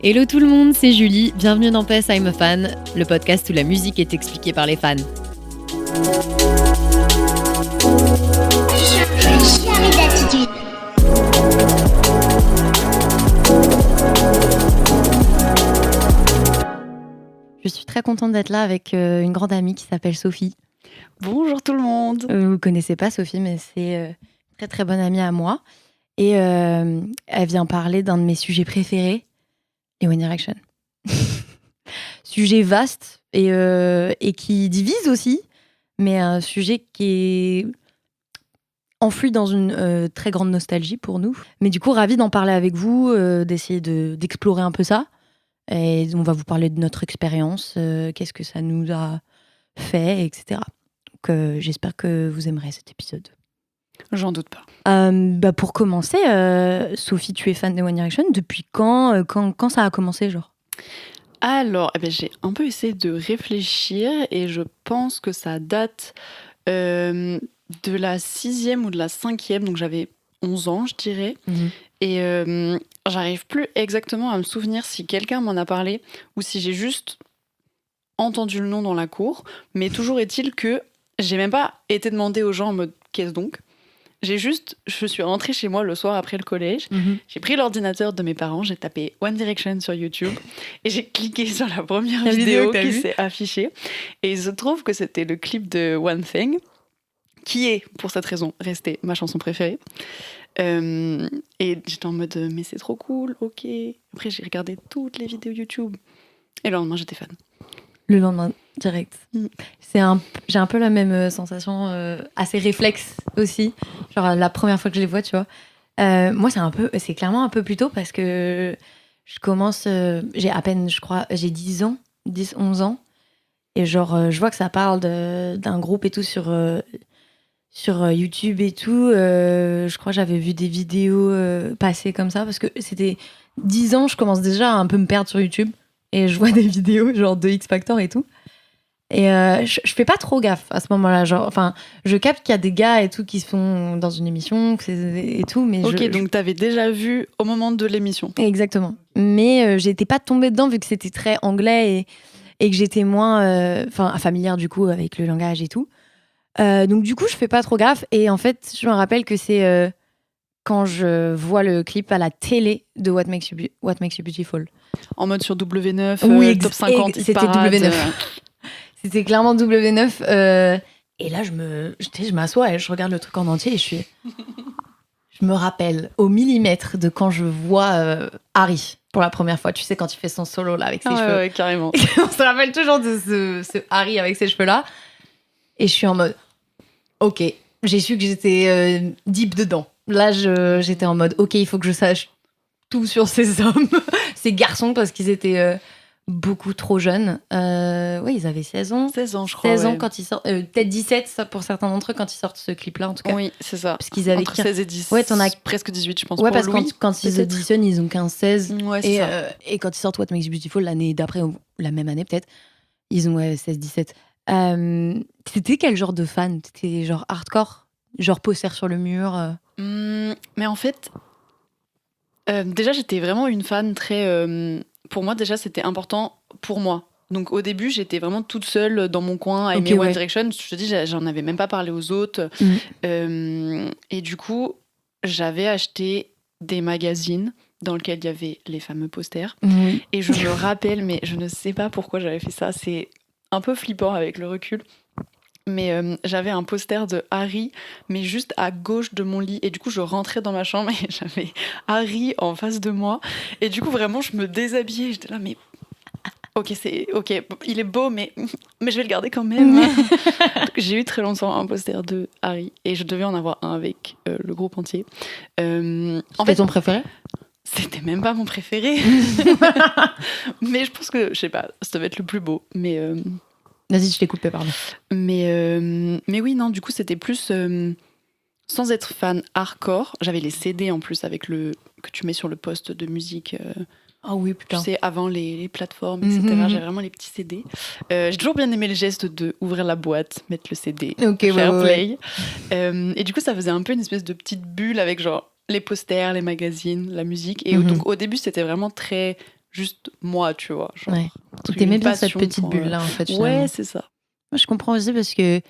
Hello tout le monde, c'est Julie, bienvenue dans PS I'm a Fan, le podcast où la musique est expliquée par les fans. Je suis très contente d'être là avec une grande amie qui s'appelle Sophie. Bonjour tout le monde. Vous ne connaissez pas Sophie, mais c'est très très bonne amie à moi. Et elle vient parler d'un de mes sujets préférés, les One Direction. Sujet vaste et qui divise aussi, mais un sujet qui est enfui dans une très grande nostalgie pour nous. Mais du coup, ravie d'en parler avec vous, d'essayer d'explorer un peu ça. Et on va vous parler de notre expérience, qu'est-ce que ça nous a fait, etc. Donc j'espère que vous aimerez cet épisode. J'en doute pas. Pour commencer, Sophie, tu es fan de One Direction. Depuis quand ça a commencé, genre? Alors, j'ai un peu essayé de réfléchir et je pense que ça date de la 6e ou de la 5e, donc j'avais 11 ans, je dirais. Mmh. Et j'arrive plus exactement à me souvenir si quelqu'un m'en a parlé ou si j'ai juste entendu le nom dans la cour. Mais toujours est-il que j'ai même pas été demandé aux gens en mode « qu'est-ce donc ?» Je suis rentrée chez moi le soir après le collège, j'ai pris l'ordinateur de mes parents, j'ai tapé One Direction sur YouTube et j'ai cliqué sur la première vidéo qui s'est affichée. Et il se trouve que c'était le clip de One Thing, qui est, pour cette raison, resté ma chanson préférée. Et j'étais en mode, mais c'est trop cool, ok. Après, j'ai regardé toutes les vidéos YouTube. Et le lendemain, j'étais fan. Le lendemain, direct. J'ai un peu la même sensation, assez réflexe aussi. Genre la première fois que je les vois, tu vois. Moi, c'est clairement un peu plus tôt parce que je commence, j'ai à peine, je crois, j'ai 10 ans, 11 ans. Et genre, je vois que ça parle d'un groupe et tout sur YouTube et tout. Je crois que j'avais vu des vidéos passer comme ça parce que c'était 10 ans, je commence déjà à un peu me perdre sur YouTube. Et je vois des vidéos genre de X Factor et tout. Et je fais pas trop gaffe à ce moment-là. Genre, enfin, je capte qu'il y a des gars et tout qui sont dans une émission et tout. Mais donc t'avais déjà vu au moment de l'émission. Exactement. Mais j'étais pas tombée dedans vu que c'était très anglais et que j'étais moins familière du coup avec le langage et tout. Donc du coup, je fais pas trop gaffe. Et en fait, je me rappelle que c'est quand je vois le clip à la télé de What Makes You Beautiful. En mode sur W9, oui, top 50, c'était parade. W9. C'était clairement W9. Et là, je m'assois et je regarde le truc en entier et je me rappelle au millimètre de quand je vois Harry pour la première fois. Tu sais, quand il fait son solo là avec ses cheveux. Ouais, carrément. On se rappelle toujours de ce Harry avec ses cheveux là. Et je suis en mode, ok, j'ai su que j'étais deep dedans. Là, j'étais en mode, ok, il faut que je sache tout sur ces hommes, ces garçons, parce qu'ils étaient beaucoup trop jeunes. Oui, ils avaient 16 ans. 16 ans, je crois. 16 ans quand ils sortent. Peut-être 17 ça, pour certains d'entre eux quand ils sortent ce clip-là, en tout cas. Oui, c'est ça. Parce qu'ils avaient entre 16 et 10. Ouais, t'en as presque 18, je pense. Ouais, pour parce Louis, que quand ils auditionnent, ils ont 15-16. Ouais, c'est ça. Et quand ils sortent What Makes You Beautiful, l'année d'après, ou la même année peut-être, ils ont 16-17. T'étais quel genre de fan? T'étais genre hardcore? Genre poster sur le mur Mais en fait, déjà, j'étais vraiment une fan très... pour moi, déjà, c'était important pour moi. Donc, au début, j'étais vraiment toute seule dans mon coin à aimer One Direction. Je te dis, j'en avais même pas parlé aux autres. Et du coup, j'avais acheté des magazines dans lesquels il y avait les fameux posters. Et je me rappelle, mais je ne sais pas pourquoi j'avais fait ça. C'est un peu flippant avec le recul. Mais j'avais un poster de Harry, mais juste à gauche de mon lit. Et du coup, je rentrais dans ma chambre et j'avais Harry en face de moi. Et du coup, vraiment, je me déshabillais. J'étais là, mais... Ok, il est beau, mais je vais le garder quand même. J'ai eu très longtemps un poster de Harry. Et je devais en avoir un avec le groupe entier. C'était ton préféré ? C'était même pas mon préféré. Mais je pense que, je sais pas, ça devait être le plus beau. Mais... Vas-y, je t'ai coupé, pardon. Mais oui, non, du coup, c'était plus... sans être fan hardcore, j'avais les CD en plus avec que tu mets sur le poste de musique. Ah oui, putain. Tu sais, avant les plateformes, etc. J'avais vraiment les petits CD. J'ai toujours bien aimé le geste de ouvrir la boîte, mettre le CD, faire play. Et du coup, ça faisait un peu une espèce de petite bulle avec genre les posters, les magazines, la musique. Et donc, au début, c'était vraiment très juste moi, tu vois. Genre, Ouais. truc, T'aimais une bien cette passion petite pour, bulle-là, en fait, finalement. Ouais, c'est ça. Moi, je comprends aussi parce que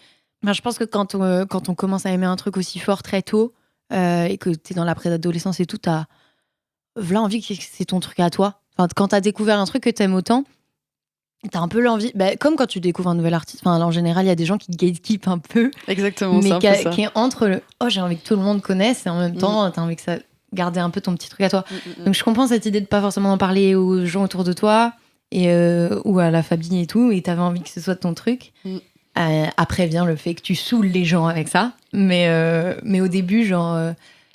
je pense que quand on commence à aimer un truc aussi fort très tôt et que t'es dans la préadolescence et tout, t'as voilà envie que c'est ton truc à toi. Enfin, quand t'as découvert un truc que t'aimes autant, t'as un peu l'envie, comme quand tu découvres un nouvel artiste. Enfin, en général, il y a des gens qui gatekeep un peu, Exactement, c'est mais un peu ça. qui est entre le oh j'ai envie que tout le monde connaisse et en même temps t'as envie que ça garder un peu ton petit truc à toi. Donc je comprends cette idée de pas forcément en parler aux gens autour de toi et ou à la famille et tout, et t'avais envie que ce soit ton truc. Après vient le fait que tu saoules les gens avec ça, mais au début genre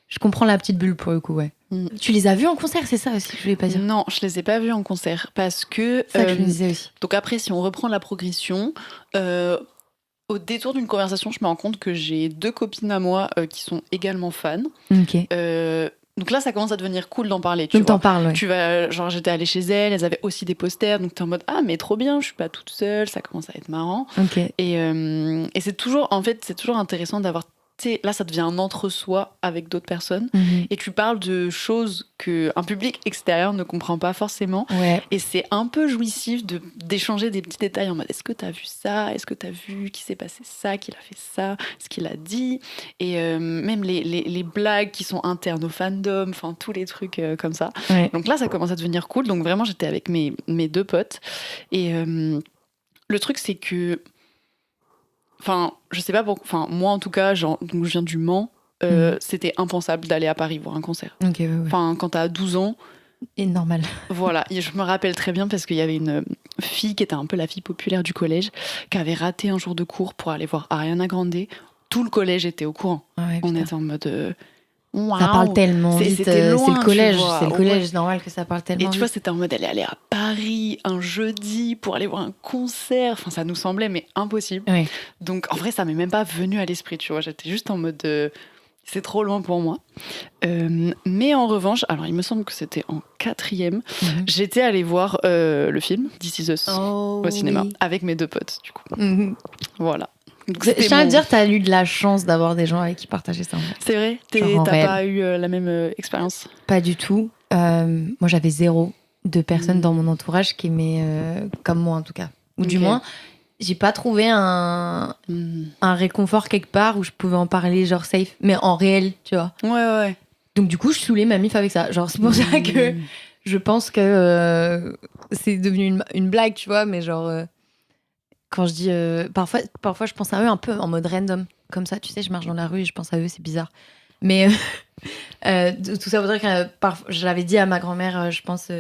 je comprends la petite bulle pour le coup, ouais. Tu les as vus en concert, c'est ça aussi que je voulais pas dire. Non, je les ai pas vus en concert parce que. C'est ça que je me disais aussi. Donc après, si on reprend la progression, au détour d'une conversation, je me rends compte que j'ai 2 copines à moi qui sont également fans. Ok. Donc là, ça commence à devenir cool d'en parler. Tu Donc vois. t'en parles, ouais. Tu vas, genre, j'étais allée chez elles, elles avaient aussi des posters, donc t'es en mode ah mais trop bien, je suis pas toute seule, ça commence à être marrant. Ok. Et c'est toujours, en fait, c'est toujours intéressant d'avoir. Là, ça devient un entre-soi avec d'autres personnes. Et tu parles de choses qu'un public extérieur ne comprend pas forcément. Ouais. Et c'est un peu jouissif d'échanger des petits détails en mode est-ce que t'as vu ça? Est-ce que t'as vu qu'il s'est passé ça? Qu'il a fait ça? Ce qu'il a dit? Et même les blagues qui sont internes au fandom, enfin tous les trucs comme ça. Ouais. Donc là, ça commence à devenir cool. Donc vraiment, j'étais avec mes 2 potes. Et le truc, c'est que. Enfin, je sais pas pourquoi. Enfin, moi en tout cas, donc je viens du Mans. C'était impensable d'aller à Paris voir un concert. Ok, ouais. Enfin, quand t'as 12 ans. Et normal. Voilà, et je me rappelle très bien parce qu'il y avait une fille qui était un peu la fille populaire du collège qui avait raté un jour de cours pour aller voir Ariana Grande. Tout le collège était au courant. Ouais, on était en mode. Wow. Ça parle tellement vite. C'était loin, c'est le collège, tu vois. c'est le collège, c'est normal que ça parle tellement vite. Et tu vois, c'était en mode elle est allée à Paris un jeudi pour aller voir un concert. Enfin, ça nous semblait mais impossible. Ouais. Donc en vrai, ça m'est même pas venu à l'esprit, tu vois. J'étais juste en mode c'est trop loin pour moi. Mais en revanche, alors il me semble que c'était en 4e, j'étais allée voir le film This Is Us au cinéma avec mes 2 potes, du coup. Voilà. Donc, je tiens à dire, t'as eu de la chance d'avoir des gens avec qui partager ça. C'est vrai? T'as pas eu la même expérience? Pas du tout. Moi, j'avais 0 de personnes dans mon entourage qui aimaient comme moi, en tout cas. Ou du moins, j'ai pas trouvé un réconfort quelque part où je pouvais en parler, genre safe, mais en réel, tu vois. Ouais. Donc, du coup, je saoulais ma mif avec ça. Genre, c'est pour ça que je pense que c'est devenu une blague, tu vois, mais genre. Quand je dis parfois je pense à eux un peu en mode random comme ça, tu sais, je marche dans la rue et je pense à eux, c'est bizarre, mais tout ça voudrait que je l'avais dit à ma grand-mère, je pense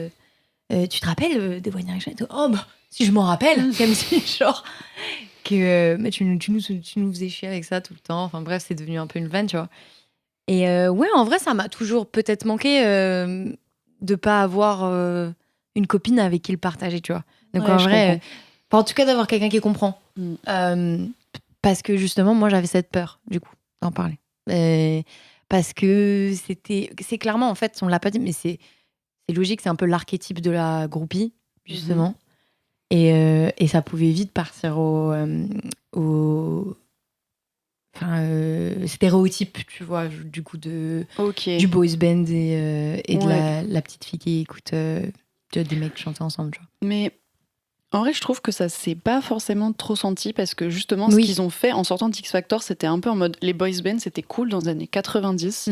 tu te rappelles des One Direction et tout. Oh bah si je m'en rappelle, comme si genre que mais tu nous faisais chier avec ça tout le temps, enfin bref, c'est devenu un peu une vanne, tu vois. Et ouais, en vrai ça m'a toujours peut-être manqué de pas avoir une copine avec qui le partager, tu vois. Donc en vrai en tout cas, d'avoir quelqu'un qui comprend. Parce que justement, moi, j'avais cette peur, du coup, d'en parler. Parce que c'est clairement, en fait, on l'a pas dit, mais c'est logique, c'est un peu l'archétype de la groupie, justement. Et ça pouvait vite partir au stéréotype, tu vois, du coup, du boys band et de la petite fille qui écoute des mecs chanter ensemble, tu vois. Mais en vrai, je trouve que ça s'est pas forcément trop senti parce que justement, ce qu'ils ont fait en sortant de X Factor, c'était un peu en mode les boys bands, c'était cool dans les années 90.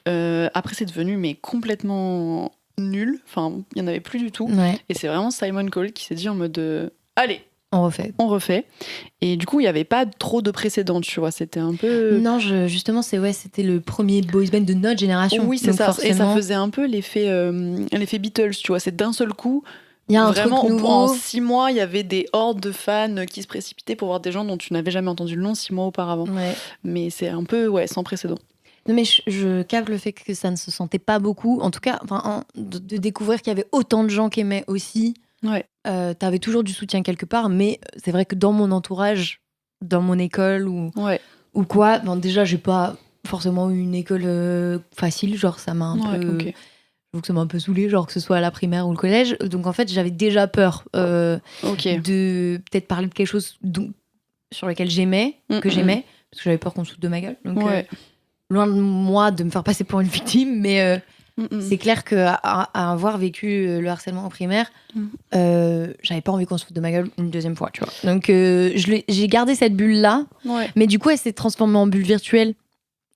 Après, c'est devenu mais complètement nul. Enfin, il y en avait plus du tout. Ouais. Et c'est vraiment Simon Cowell qui s'est dit en mode allez, on refait. Et du coup, il y avait pas trop de précédents, tu vois. C'était un peu. Non, justement, c'était le premier boys band de notre génération. Oui, c'est ça. Forcément... Et ça faisait un peu l'effet Beatles, tu vois. C'est d'un seul coup. Il y a un vraiment, truc nouveau. En 6 mois, il y avait des hordes de fans qui se précipitaient pour voir des gens dont tu n'avais jamais entendu le nom 6 mois auparavant. Ouais. Mais c'est un peu sans précédent. Non, mais je capte le fait que ça ne se sentait pas beaucoup. En tout cas, de découvrir qu'il y avait autant de gens qui aimaient aussi. Ouais. T'avais toujours du soutien quelque part, mais c'est vrai que dans mon entourage, dans mon école ou quoi, déjà, j'ai pas forcément eu une école facile. Genre, ça m'a un peu... Okay. Donc ça m'a un peu saoulée, genre que ce soit à la primaire ou le collège. Donc en fait, j'avais déjà peur de peut-être parler de quelque chose sur lequel j'aimais, parce que j'avais peur qu'on se foute de ma gueule. Donc loin de moi de me faire passer pour une victime, mais C'est clair qu'à avoir vécu le harcèlement en primaire, j'avais pas envie qu'on se foute de ma gueule une deuxième fois, tu vois. Donc j'ai gardé cette bulle-là, mais du coup, elle s'est transformée en bulle virtuelle.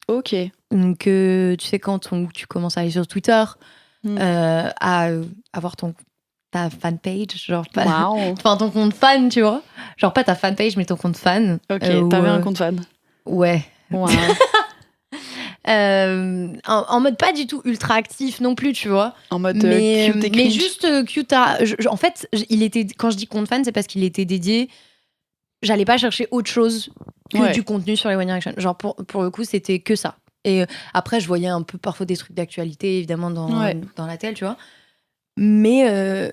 Ok. Donc tu sais, quand tu commences à aller sur Twitter, à avoir ta fanpage, genre enfin ton compte fan, tu vois. Genre pas ta fanpage, mais ton compte fan. Ok, t'avais un compte fan. Ouais. Wow. En mode pas du tout ultra actif non plus, tu vois. En mode cute et cringe. Mais juste cute en fait, quand je dis compte fan, c'est parce qu'il était dédié. J'allais pas chercher autre chose que du contenu sur les One Direction. Genre pour le coup, c'était que ça. Et après, je voyais un peu parfois des trucs d'actualité, évidemment, dans la télé, tu vois. Mais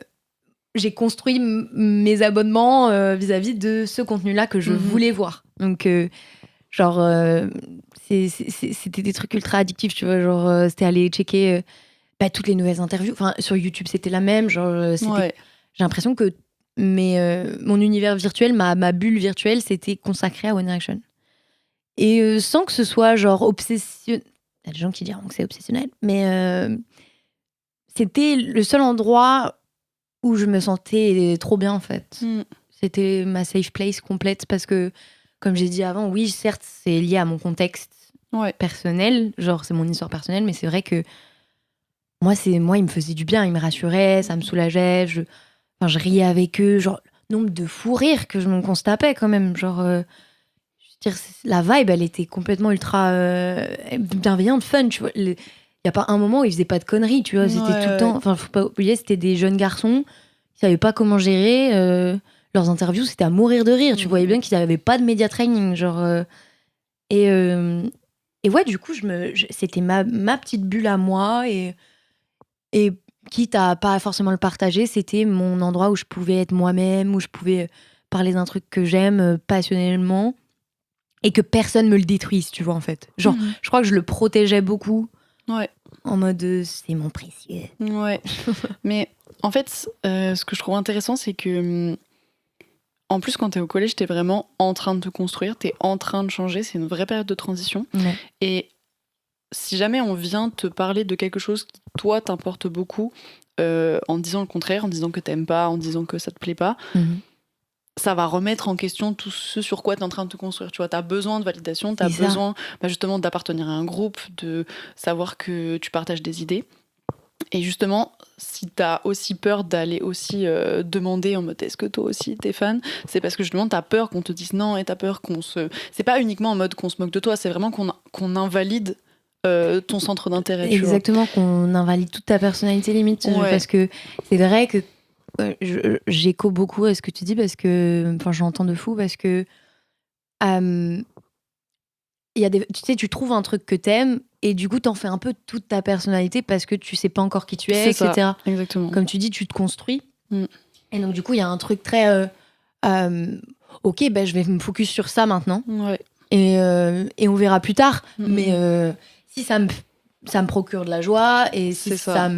j'ai construit mes abonnements vis-à-vis de ce contenu-là que je voulais voir. Donc, c'était des trucs ultra addictifs, tu vois. Genre, c'était aller checker toutes les nouvelles interviews. Enfin, sur YouTube, c'était la même. J'ai l'impression que mon univers virtuel, ma bulle virtuelle, c'était consacré à One Direction. Et sans que ce soit genre obsessionnel. Il y a des gens qui diront que c'est obsessionnel, mais c'était le seul endroit où je me sentais trop bien, en fait. C'était ma safe place complète parce que, comme j'ai dit avant, oui, certes, c'est lié à mon contexte personnel, genre c'est mon histoire personnelle, mais c'est vrai que moi, il me faisait du bien, il me rassurait, ça me soulageait, je riais avec eux, genre, nombre de fous rires que je me constatais quand même, genre... je veux dire, la vibe, elle était complètement ultra bienveillante, fun, tu vois. Il n'y a pas un moment où ils faisaient pas de conneries, tu vois. C'était tout le temps... Enfin, faut pas oublier, c'était des jeunes garçons qui savaient pas comment gérer. Leurs interviews, c'était à mourir de rire. Tu voyais bien qu'ils n'avaient pas de média training, genre... Et ouais, du coup, c'était ma petite bulle à moi. Et quitte à pas forcément le partager, c'était mon endroit où je pouvais être moi-même, où je pouvais parler d'un truc que j'aime passionnellement. Et que personne me le détruise, tu vois, en fait. Genre, je crois que je le protégeais beaucoup. En mode, c'est mon précieux. Ouais. Mais en fait, ce que je trouve intéressant, c'est que, en plus, quand t'es au collège, t'es vraiment en train de te construire, t'es en train de changer, c'est une vraie période de transition. Et si jamais on vient te parler de quelque chose qui, toi, t'importe beaucoup, en disant le contraire, en disant que t'aimes pas, en disant que ça te plaît pas, ça va remettre en question tout ce sur quoi tu es en train de te construire. Tu vois, tu as besoin de validation, tu as besoin justement d'appartenir à un groupe, de savoir que tu partages des idées. Et justement, si tu as aussi peur d'aller aussi demander en mode est-ce que toi aussi t'es fan, c'est parce que justement tu as peur qu'on te dise non et tu as peur qu'on se... C'est pas uniquement en mode qu'on se moque de toi, c'est vraiment qu'on invalide ton centre d'intérêt. Exactement, qu'on invalide toute ta personnalité limite. Parce que c'est vrai que j'écho beaucoup à ce que tu dis parce que j'entends de fou parce que y a tu sais, tu trouves un truc que t'aimes et du coup t'en fais un peu toute ta personnalité parce que tu sais pas encore qui tu es, etc. Ça, exactement. Comme tu dis, tu te construis et donc du coup il y a un truc très ok, je vais me focus sur ça maintenant et on verra plus tard, mais si ça me procure de la joie et si ça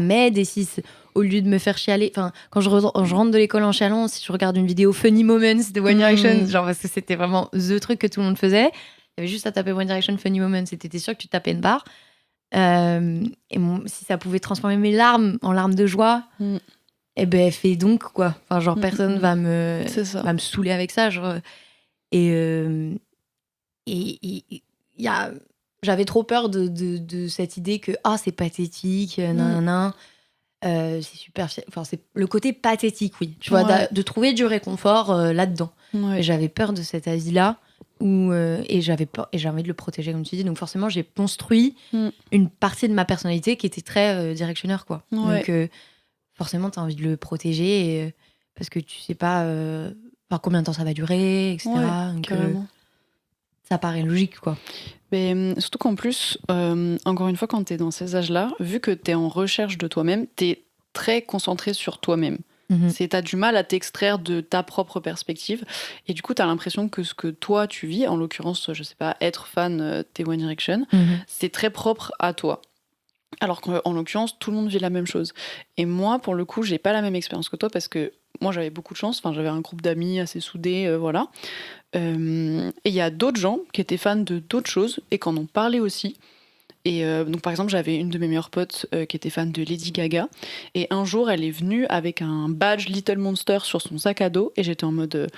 m'aide et si au lieu de me faire chialer, quand je rentre de l'école en chialant, si je regarde une vidéo Funny Moments de One Direction, genre parce que c'était vraiment the truc que tout le monde faisait, il y avait juste à taper One Direction Funny Moments et t'étais sûr que tu tapais une barre. Et si ça pouvait transformer mes larmes en larmes de joie, et fais donc quoi. Personne va me saouler avec ça. Genre. Et j'avais trop peur de cette idée que c'est pathétique, c'est super. C'est le côté pathétique, oui. Tu vois, de trouver du réconfort là-dedans. Et j'avais peur de cet avis-là. Et j'avais envie de le protéger, comme tu dis. Donc forcément, j'ai construit une partie de ma personnalité qui était très directionneur, quoi. Donc forcément, tu as envie de le protéger parce que tu sais pas combien de temps ça va durer, etc. Donc, ça paraît logique, quoi. Mais surtout qu'en plus, encore une fois, quand tu es dans ces âges-là, vu que tu es en recherche de toi-même, tu es très concentré sur toi-même. T'as du mal à t'extraire de ta propre perspective et du coup t'as l'impression que ce que toi tu vis, en l'occurrence je sais pas, être fan des One Direction, c'est très propre à toi, alors qu'en l'occurrence tout le monde vit la même chose. Et moi pour le coup j'ai pas la même expérience que toi parce que moi j'avais beaucoup de chance, j'avais un groupe d'amis assez soudés, voilà. Et il y a d'autres gens qui étaient fans de d'autres choses et qui en ont parlé aussi. Et donc par exemple, j'avais une de mes meilleures potes qui était fan de Lady Gaga. Et un jour, elle est venue avec un badge Little Monster sur son sac à dos. Et j'étais en mode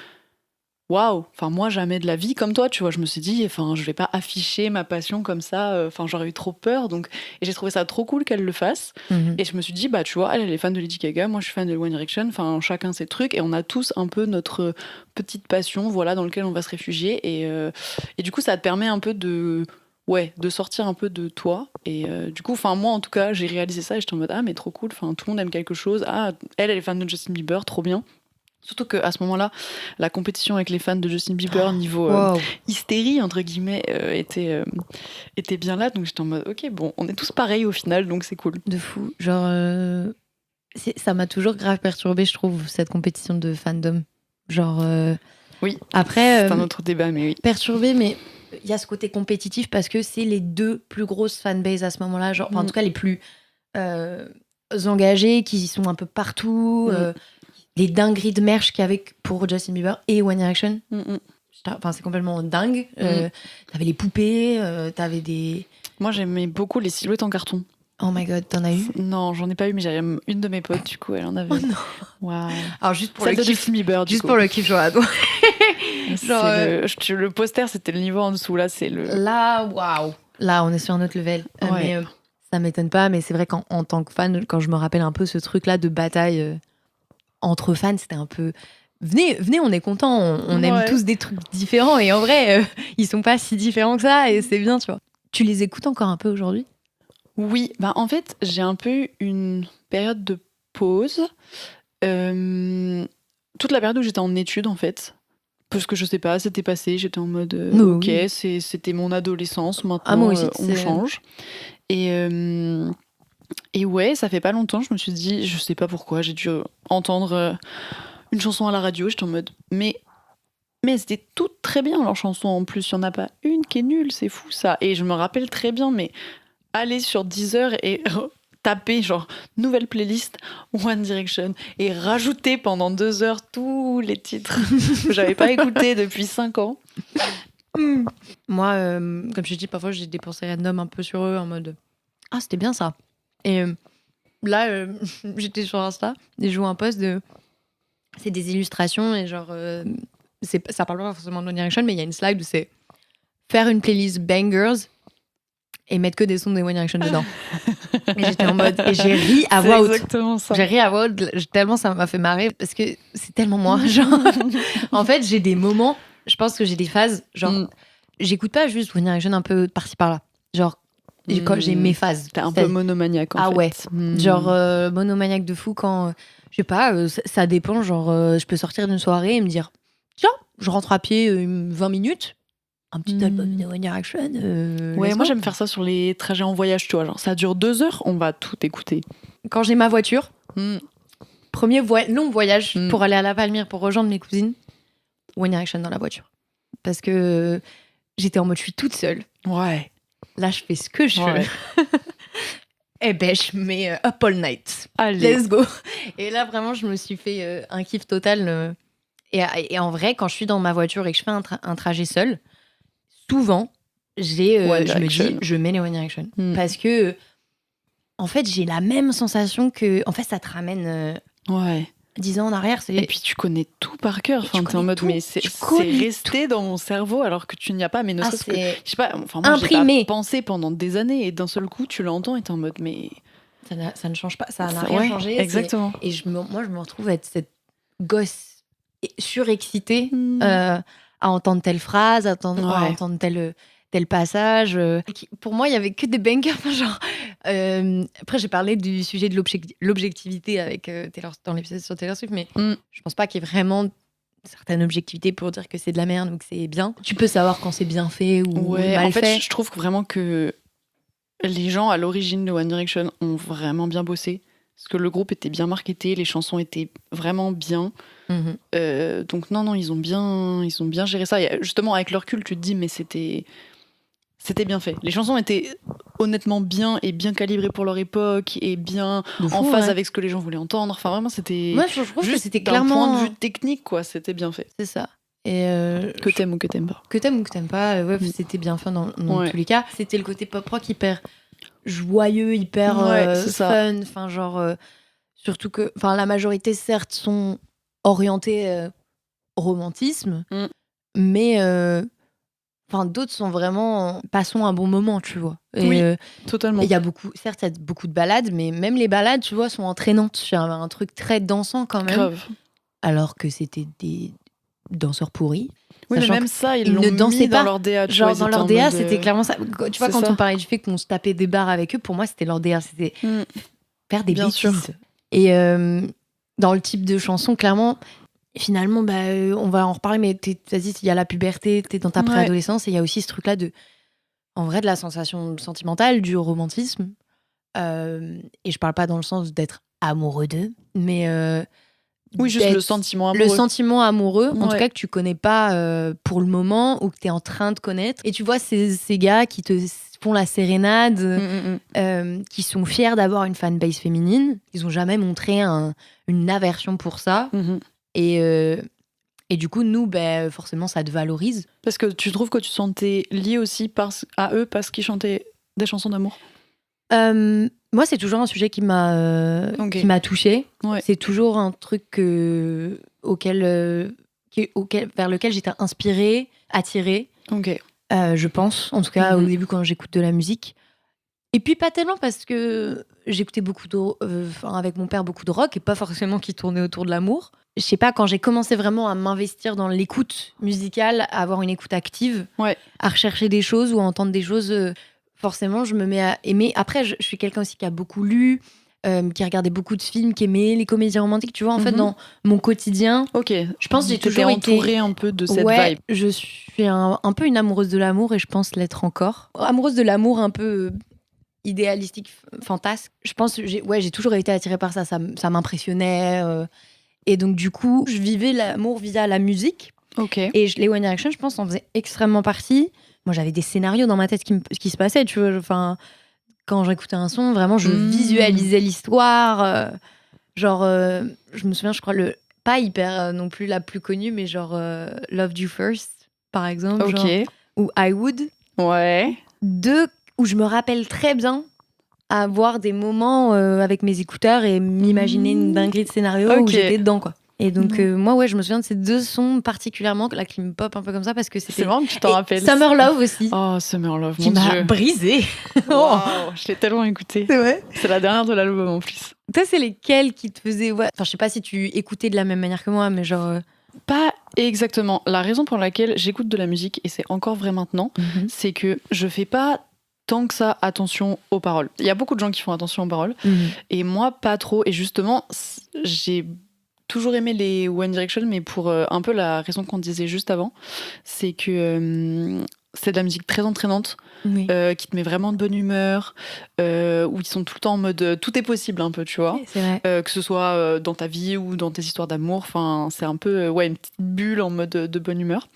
waouh, enfin moi jamais de la vie comme toi, tu vois. Je me suis dit, enfin je vais pas afficher ma passion comme ça. Enfin j'aurais eu trop peur. Donc et j'ai trouvé ça trop cool qu'elle le fasse. Et je me suis dit, bah tu vois, elle est fan de Lady Gaga, moi je suis fan de One Direction. Enfin chacun ses trucs et on a tous un peu notre petite passion, voilà, dans lequel on va se réfugier. Et du coup, ça te permet un peu de sortir un peu de toi. Et du coup, enfin moi en tout cas, j'ai réalisé ça et j'étais en mode ah mais trop cool. Enfin tout le monde aime quelque chose. Ah elle est fan de Justin Bieber, trop bien. Surtout qu'à ce moment-là, la compétition avec les fans de Justin Bieber, niveau hystérie, entre guillemets, était bien là. Donc j'étais en mode, ok, bon, on est tous pareils au final, donc c'est cool. De fou. Genre, ça m'a toujours grave perturbée, je trouve, cette compétition de fandom. Genre, oui, après, c'est un autre débat, mais oui. Perturbée, mais il y a ce côté compétitif parce que c'est les deux plus grosses fanbases à ce moment-là. Genre, en tout cas, les plus engagées, qui sont un peu partout. Les dingueries de merch qu'il y avait pour Justin Bieber et One Direction. Enfin, c'est complètement dingue. T'avais les poupées, t'avais des... Moi, j'aimais beaucoup les silhouettes en carton. Oh my god, t'en as eu? Non, j'en ai pas eu, mais j'avais une de mes potes, du coup, elle en avait. Oh non. Waouh. Alors, juste pour celle le de kiff, Justin Bieber, juste pour le kiff, genre, genre le poster, c'était le niveau en dessous. Là, c'est le... Là, waouh. Là, on est sur un autre level. Ouais. Mais ça m'étonne pas, mais c'est vrai qu'en tant que fan, quand je me rappelle un peu ce truc-là de bataille... entre fans, c'était un peu... Venez, on est contents, on aime tous des trucs différents et en vrai, ils sont pas si différents que ça et c'est bien, tu vois. Tu les écoutes encore un peu aujourd'hui? Oui, bah en fait, j'ai un peu eu une période de pause. Toute la période où j'étais en études, en fait. Parce que je sais pas, c'était passé, j'étais en mode ok, c'était mon adolescence, maintenant moi aussi, on change. Et ouais, ça fait pas longtemps, je me suis dit, je sais pas pourquoi, j'ai dû entendre une chanson à la radio, j'étais en mode, mais c'était toutes très bien leurs chansons en plus, il y en a pas une qui est nulle, c'est fou ça. Et je me rappelle très bien, mais aller sur Deezer et taper genre nouvelle playlist One Direction et rajouter pendant 2 heures tous les titres que j'avais pas écoutés depuis 5 ans. Moi, comme je te dis, parfois j'ai des pensées random un peu sur eux en mode ah, c'était bien ça. Et là, j'étais sur Insta et je vois un post de. C'est des illustrations et genre. Ça parle pas forcément de One Direction, mais il y a une slide où c'est faire une playlist bangers et mettre que des sons de One Direction dedans. Et j'étais en mode. Et j'ai ri à voix haute. C'est exactement ça. J'ai ri à voix haute, tellement ça m'a fait marrer parce que c'est tellement moi. Genre, en fait, j'ai des moments, je pense que j'ai des phases, genre, j'écoute pas juste One Direction un peu par-ci par-là. Genre, quand j'ai mes phases. T'es un peu monomaniaque en fait. Ah ouais. Genre, monomaniaque de fou quand, je sais pas, ça dépend. Genre, je peux sortir d'une soirée et me dire, tiens, je rentre à pied 20 minutes. Un petit album de One Direction. Ouais, moi j'aime faire ça sur les trajets en voyage, tu vois. Genre, ça dure 2 heures, on va tout écouter. Quand j'ai ma voiture, premier long voyage pour aller à La Palmyre pour rejoindre mes cousines, One Direction dans la voiture. Parce que j'étais en mode, je suis toute seule. Ouais. Là, je fais ce que je veux. Eh ben, je mets Up All Night. Allez. Let's go. Et là, vraiment, je me suis fait un kiff total. Et en vrai, quand je suis dans ma voiture et que je fais un trajet seul, souvent, je me dis, je mets les One Direction. Parce que, en fait, j'ai la même sensation que... En fait, ça te ramène 10 ans en arrière. Et puis, tu connais tout par cœur. Enfin, t'es en mode, mais c'est resté dans mon cerveau alors que tu n'y as pas. Mais ne serait-ce que... Je sais pas, enfin, moi, j'ai pas pensé pendant des années. Et d'un seul coup, tu l'entends et t'es en mode, mais... Ça ne change pas. Ça n'a rien changé. Exactement. Et moi, je me retrouve à être cette gosse surexcitée à entendre telle phrase, à entendre tel passage. Pour moi, il y avait que des bangers. Genre, après, j'ai parlé du sujet de l'objectivité avec dans l'épisode sur Taylor Swift, mais je pense pas qu'il y ait vraiment certaine objectivité pour dire que c'est de la merde ou que c'est bien. Tu peux savoir quand c'est bien fait ou mal fait. En fait, je trouve vraiment que les gens à l'origine de One Direction ont vraiment bien bossé. Parce que le groupe était bien marketé, les chansons étaient vraiment bien. Donc non, ils ont bien géré ça. Justement, avec leur recul, tu te dis, mais c'était bien fait. Les chansons étaient honnêtement bien et bien calibrées pour leur époque et bien en phase avec ce que les gens voulaient entendre. Enfin, vraiment, c'était... Moi, je trouve juste que c'était d'un clairement... point de vue technique, quoi. C'était bien fait. C'est ça. Et que t'aimes ou que t'aimes pas. Que t'aimes ou que t'aimes pas, c'était bien fait dans tous les cas. C'était le côté pop-rock hyper joyeux, hyper fun. Enfin, genre, surtout que la majorité, certes, sont orientés romantisme, mais d'autres sont vraiment passons un bon moment, tu vois. Et, totalement. Il y a beaucoup de balades, mais même les balades, tu vois, sont entraînantes. Il y a un truc très dansant quand même. Grave. Alors que c'était des danseurs pourris. Oui, mais même ça, ils ne dansaient pas dans leur DA. Genre dans leur DA, c'était clairement ça. Tu vois, quand on parlait du fait qu'on se tapait des barres avec eux, pour moi, c'était leur DA. C'était faire des bêtises. Sûr. Et dans le type de chanson, clairement, finalement, on va en reparler, mais vas-y, il y a la puberté, t'es dans ta préadolescence, et il y a aussi ce truc-là de la sensation sentimentale, du romantisme. Et je parle pas dans le sens d'être amoureux d'eux, mais... oui, juste le sentiment amoureux. Le sentiment amoureux, en tout cas que tu connais pas pour le moment ou que tu es en train de connaître. Et tu vois ces gars qui te font la sérénade, qui sont fiers d'avoir une fanbase féminine. Ils ont jamais montré une aversion pour ça. Et du coup, nous, forcément, ça te valorise. Parce que tu trouves que tu te sentais lié aussi à eux parce qu'ils chantaient des chansons d'amour? Moi, c'est toujours un sujet qui m'a touchée. Ouais. C'est toujours un truc vers lequel j'étais inspirée, attirée. Je pense, en tout cas au début quand j'écoute de la musique. Et puis pas tellement parce que j'écoutais avec mon père beaucoup de rock et pas forcément qui tournait autour de l'amour. Je sais pas, quand j'ai commencé vraiment à m'investir dans l'écoute musicale, à avoir une écoute active, à rechercher des choses ou à entendre des choses... forcément, je me mets à aimer. Après, je suis quelqu'un aussi qui a beaucoup lu, qui regardait beaucoup de films, qui aimait les comédies romantiques. Tu vois, en fait, dans mon quotidien, je pense que j'ai toujours été entourée un peu de cette vibe. Je suis un peu une amoureuse de l'amour et je pense l'être encore. Amoureuse de l'amour un peu idéalistique, fantasque. Je pense que j'ai toujours été attirée par ça. Ça m'impressionnait. Et donc, du coup, je vivais l'amour via la musique. Et les One Direction, je pense, en faisaient extrêmement partie. Moi, j'avais des scénarios dans ma tête qui se passaient, tu vois. Enfin, quand j'écoutais un son, vraiment, je visualisais l'histoire. Je me souviens, je crois, pas hyper non plus la plus connue, mais genre Loved You First, par exemple. Ou I Would. Ouais. Deux où je me rappelle très bien avoir des moments avec mes écouteurs et m'imaginer une dinguerie de scénario où j'étais dedans, quoi. Et donc, moi, je me souviens de ces deux sons particulièrement, là, qui me pop un peu comme ça, parce que c'était... C'est marrant que tu t'en rappelles. Summer Love aussi. Oh, Summer Love, qui m'a brisée. Wow, je l'ai tellement écouté. C'est vrai. C'est la dernière de l'album, en plus. Toi, c'est lesquels qui te faisaient... Enfin, je sais pas si tu écoutais de la même manière que moi, mais genre... Pas exactement. La raison pour laquelle j'écoute de la musique, et c'est encore vrai maintenant, c'est que je fais pas tant que ça attention aux paroles. Il y a beaucoup de gens qui font attention aux paroles, et moi, pas trop. Et justement, j'ai toujours aimé les One Direction, mais pour un peu la raison qu'on disait juste avant, c'est que c'est de la musique très entraînante, qui te met vraiment de bonne humeur, où ils sont tout le temps en mode tout est possible un peu, tu vois. C'est vrai. Que ce soit dans ta vie ou dans tes histoires d'amour, enfin c'est un peu une petite bulle en mode de bonne humeur.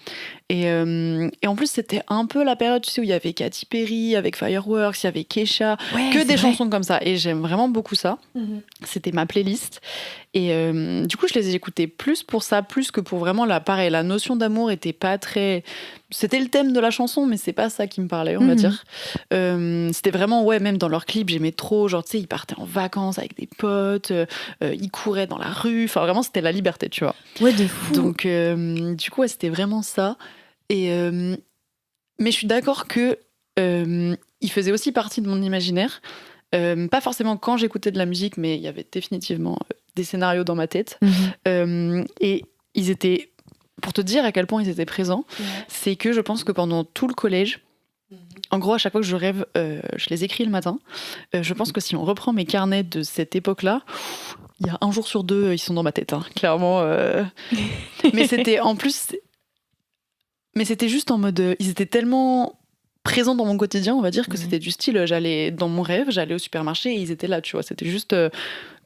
Et en plus c'était un peu la période, tu sais, où il y avait Katy Perry avec Fireworks, il y avait Kesha, que des chansons comme ça. Et j'aime vraiment beaucoup ça. C'était ma playlist. Et du coup je les ai écoutées plus pour ça, plus que pour vraiment la notion d'amour était pas très... C'était le thème de la chanson, mais c'est pas ça qui me parlait, on va dire. C'était vraiment, même dans leurs clips, j'aimais trop. Genre, tu sais, ils partaient en vacances avec des potes, ils couraient dans la rue. Enfin, vraiment, c'était la liberté, tu vois. Ouais, de fou. Donc, du coup, c'était vraiment ça. Et, mais je suis d'accord que il faisait aussi partie de mon imaginaire. Pas forcément quand j'écoutais de la musique, mais il y avait définitivement des scénarios dans ma tête. Et ils étaient... Pour te dire à quel point ils étaient présents, c'est que je pense que pendant tout le collège, en gros, à chaque fois que je rêve, je les écris le matin. Je pense que si on reprend mes carnets de cette époque-là, il y a un jour sur deux, ils sont dans ma tête, hein, clairement. Mais c'était en plus... Mais c'était juste en mode... Ils étaient tellement présents dans mon quotidien, on va dire, que c'était du style... J'allais dans mon rêve, j'allais au supermarché et ils étaient là, tu vois. C'était juste...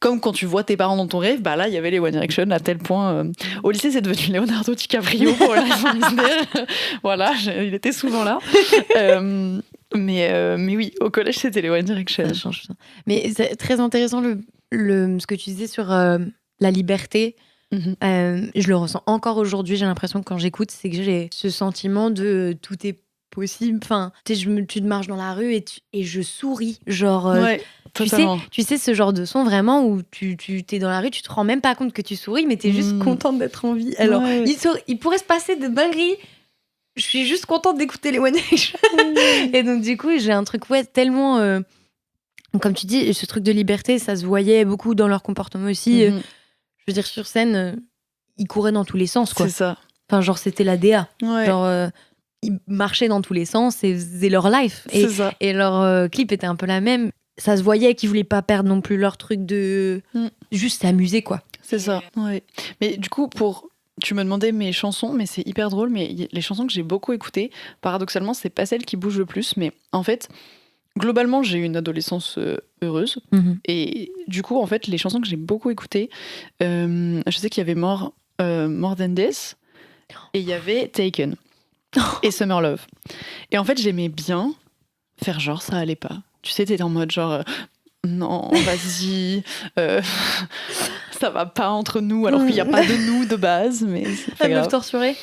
Comme quand tu vois tes parents dans ton rêve, bah là, il y avait les One Direction à tel point... Au lycée, c'est devenu Leonardo DiCaprio pour la mystère. Voilà, il était souvent là. Mais oui, au collège, c'était les One Direction. Ça change. Mais c'est très intéressant ce que tu disais sur la liberté. Je le ressens encore aujourd'hui, j'ai l'impression que quand j'écoute, c'est que j'ai ce sentiment de tout est possible. Enfin, tu te marches dans la rue et je souris. Genre, tu sais, ce genre de son vraiment où tu t'es dans la rue, tu te rends même pas compte que tu souris, mais t'es juste contente d'être en vie. Alors, il pourrait se passer de dingueries. Je suis juste contente d'écouter les One Direction. Et donc, du coup, j'ai un truc, tellement. Comme tu dis, ce truc de liberté, ça se voyait beaucoup dans leur comportement aussi. Je veux dire, sur scène, ils couraient dans tous les sens, quoi. C'est ça. Enfin, genre, c'était la DA. Ouais. Genre, ils marchaient dans tous les sens et faisaient leur life. C'est ça. Et leur clip était un peu la même. Ça se voyait qu'ils voulaient pas perdre non plus leur truc de juste s'amuser, quoi. C'est ça. Ouais. Mais du coup, tu me demandais mes chansons, mais c'est hyper drôle. Mais les chansons que j'ai beaucoup écoutées, paradoxalement, c'est pas celles qui bougent le plus. Mais en fait, globalement, j'ai eu une adolescence heureuse. Et du coup, en fait, les chansons que j'ai beaucoup écoutées, je sais qu'il y avait More Than This et il y avait Taken et Summer Love. Et en fait, j'aimais bien faire genre ça allait pas. Tu sais, t'étais en mode genre non, vas-y, ça va pas entre nous, alors qu'il n'y a pas de nous de base, mais c'est pas grave. La meuf torturée.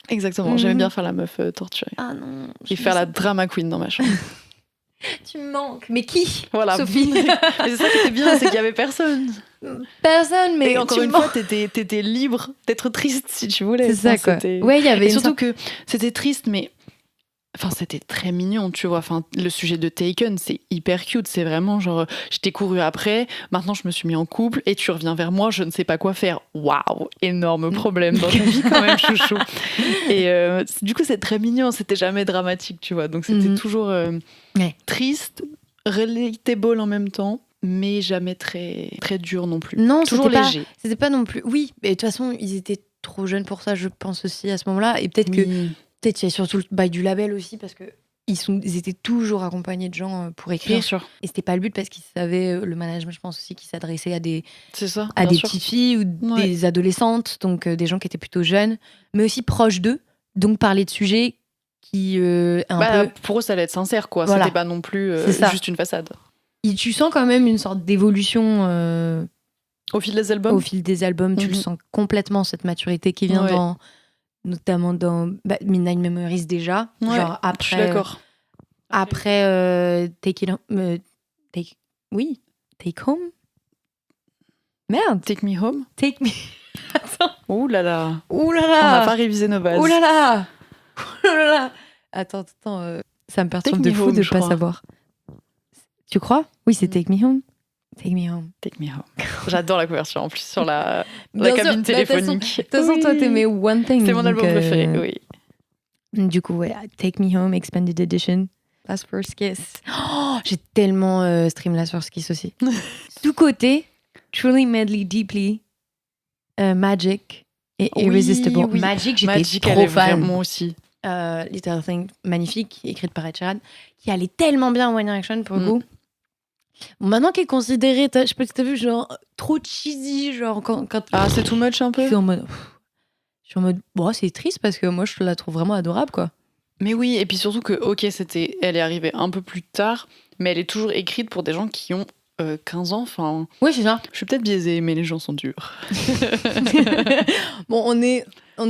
Exactement, j'aimais bien faire la meuf torturée. Ah non. Et faire la drama queen dans ma chambre. Tu me manques. Mais qui? Voilà. Sophie. Mais c'est ça qui était bien, c'est qu'il y avait personne. Personne, mais et encore une fois, t'étais libre d'être triste si tu voulais. C'est ça, quoi. Ouais, il y avait. Et surtout que c'était triste, mais enfin, c'était très mignon, tu vois. Enfin, le sujet de Taken, c'est hyper cute. C'est vraiment genre, je t'ai couru après, maintenant je me suis mis en couple et tu reviens vers moi, je ne sais pas quoi faire. Waouh, énorme problème dans ta vie quand même, chouchou. Et du coup, c'est très mignon. C'était jamais dramatique, tu vois. Donc c'était toujours triste, relatable en même temps, mais jamais très très dur non plus. Non, toujours léger. C'était pas non plus. Oui, mais de toute façon, ils étaient trop jeunes pour ça, je pense aussi à ce moment-là. Et peut-être que il y a surtout le bail du label aussi, parce que ils étaient toujours accompagnés de gens pour écrire. Bien sûr. Et c'était pas le but, parce qu'ils savaient, le management, je pense aussi, qu'ils s'adressaient à des sûr. petites filles ou des adolescentes, donc des gens qui étaient plutôt jeunes, mais aussi proches d'eux, donc parler de sujets qui pour eux, ça allait être sincère, quoi. Voilà. C'était pas non plus juste une façade. Et tu sens quand même une sorte d'évolution au fil des albums. Au fil des albums, tu le sens complètement, cette maturité qui vient notamment dans Midnight Memories déjà. Genre après, je suis d'accord. Après Take Home. Merde. Take Me Home. Take Me. Attends. Ouh là là. Ouh là là. On n'a pas révisé nos bases. Ouh là là. Ouh là là. Attends. Ça me perturbe de fou de pas savoir. Tu crois? Oui, c'est Take Me Home. Take Me Home. Take Me Home. J'adore la couverture en plus sur la cabine téléphonique. De toute façon, toi, t'aimais One Thing. C'est mon album préféré, oui. Du coup, Take Me Home, Expanded Edition. Last First Kiss. Oh, j'ai tellement stream Last First Kiss aussi. Sous-côté, Truly, Madly, Deeply, Magic et Irresistible. Oui. Magic, j'étais trop fan. Moi aussi. Little Thing, magnifique, écrite par Ed Sheeran, qui allait tellement bien en One Direction pour le coup. Bon, maintenant qui est considéré, je sais pas si t'as vu, genre trop cheesy, genre quand c'est too much un peu. Je suis en mode, bon, c'est triste parce que moi je la trouve vraiment adorable, quoi. Mais oui, et puis surtout que, elle est arrivée un peu plus tard, mais elle est toujours écrite pour des gens qui ont 15 ans, enfin... Oui, c'est ça. Je suis peut-être biaisée, mais les gens sont durs. Bon, on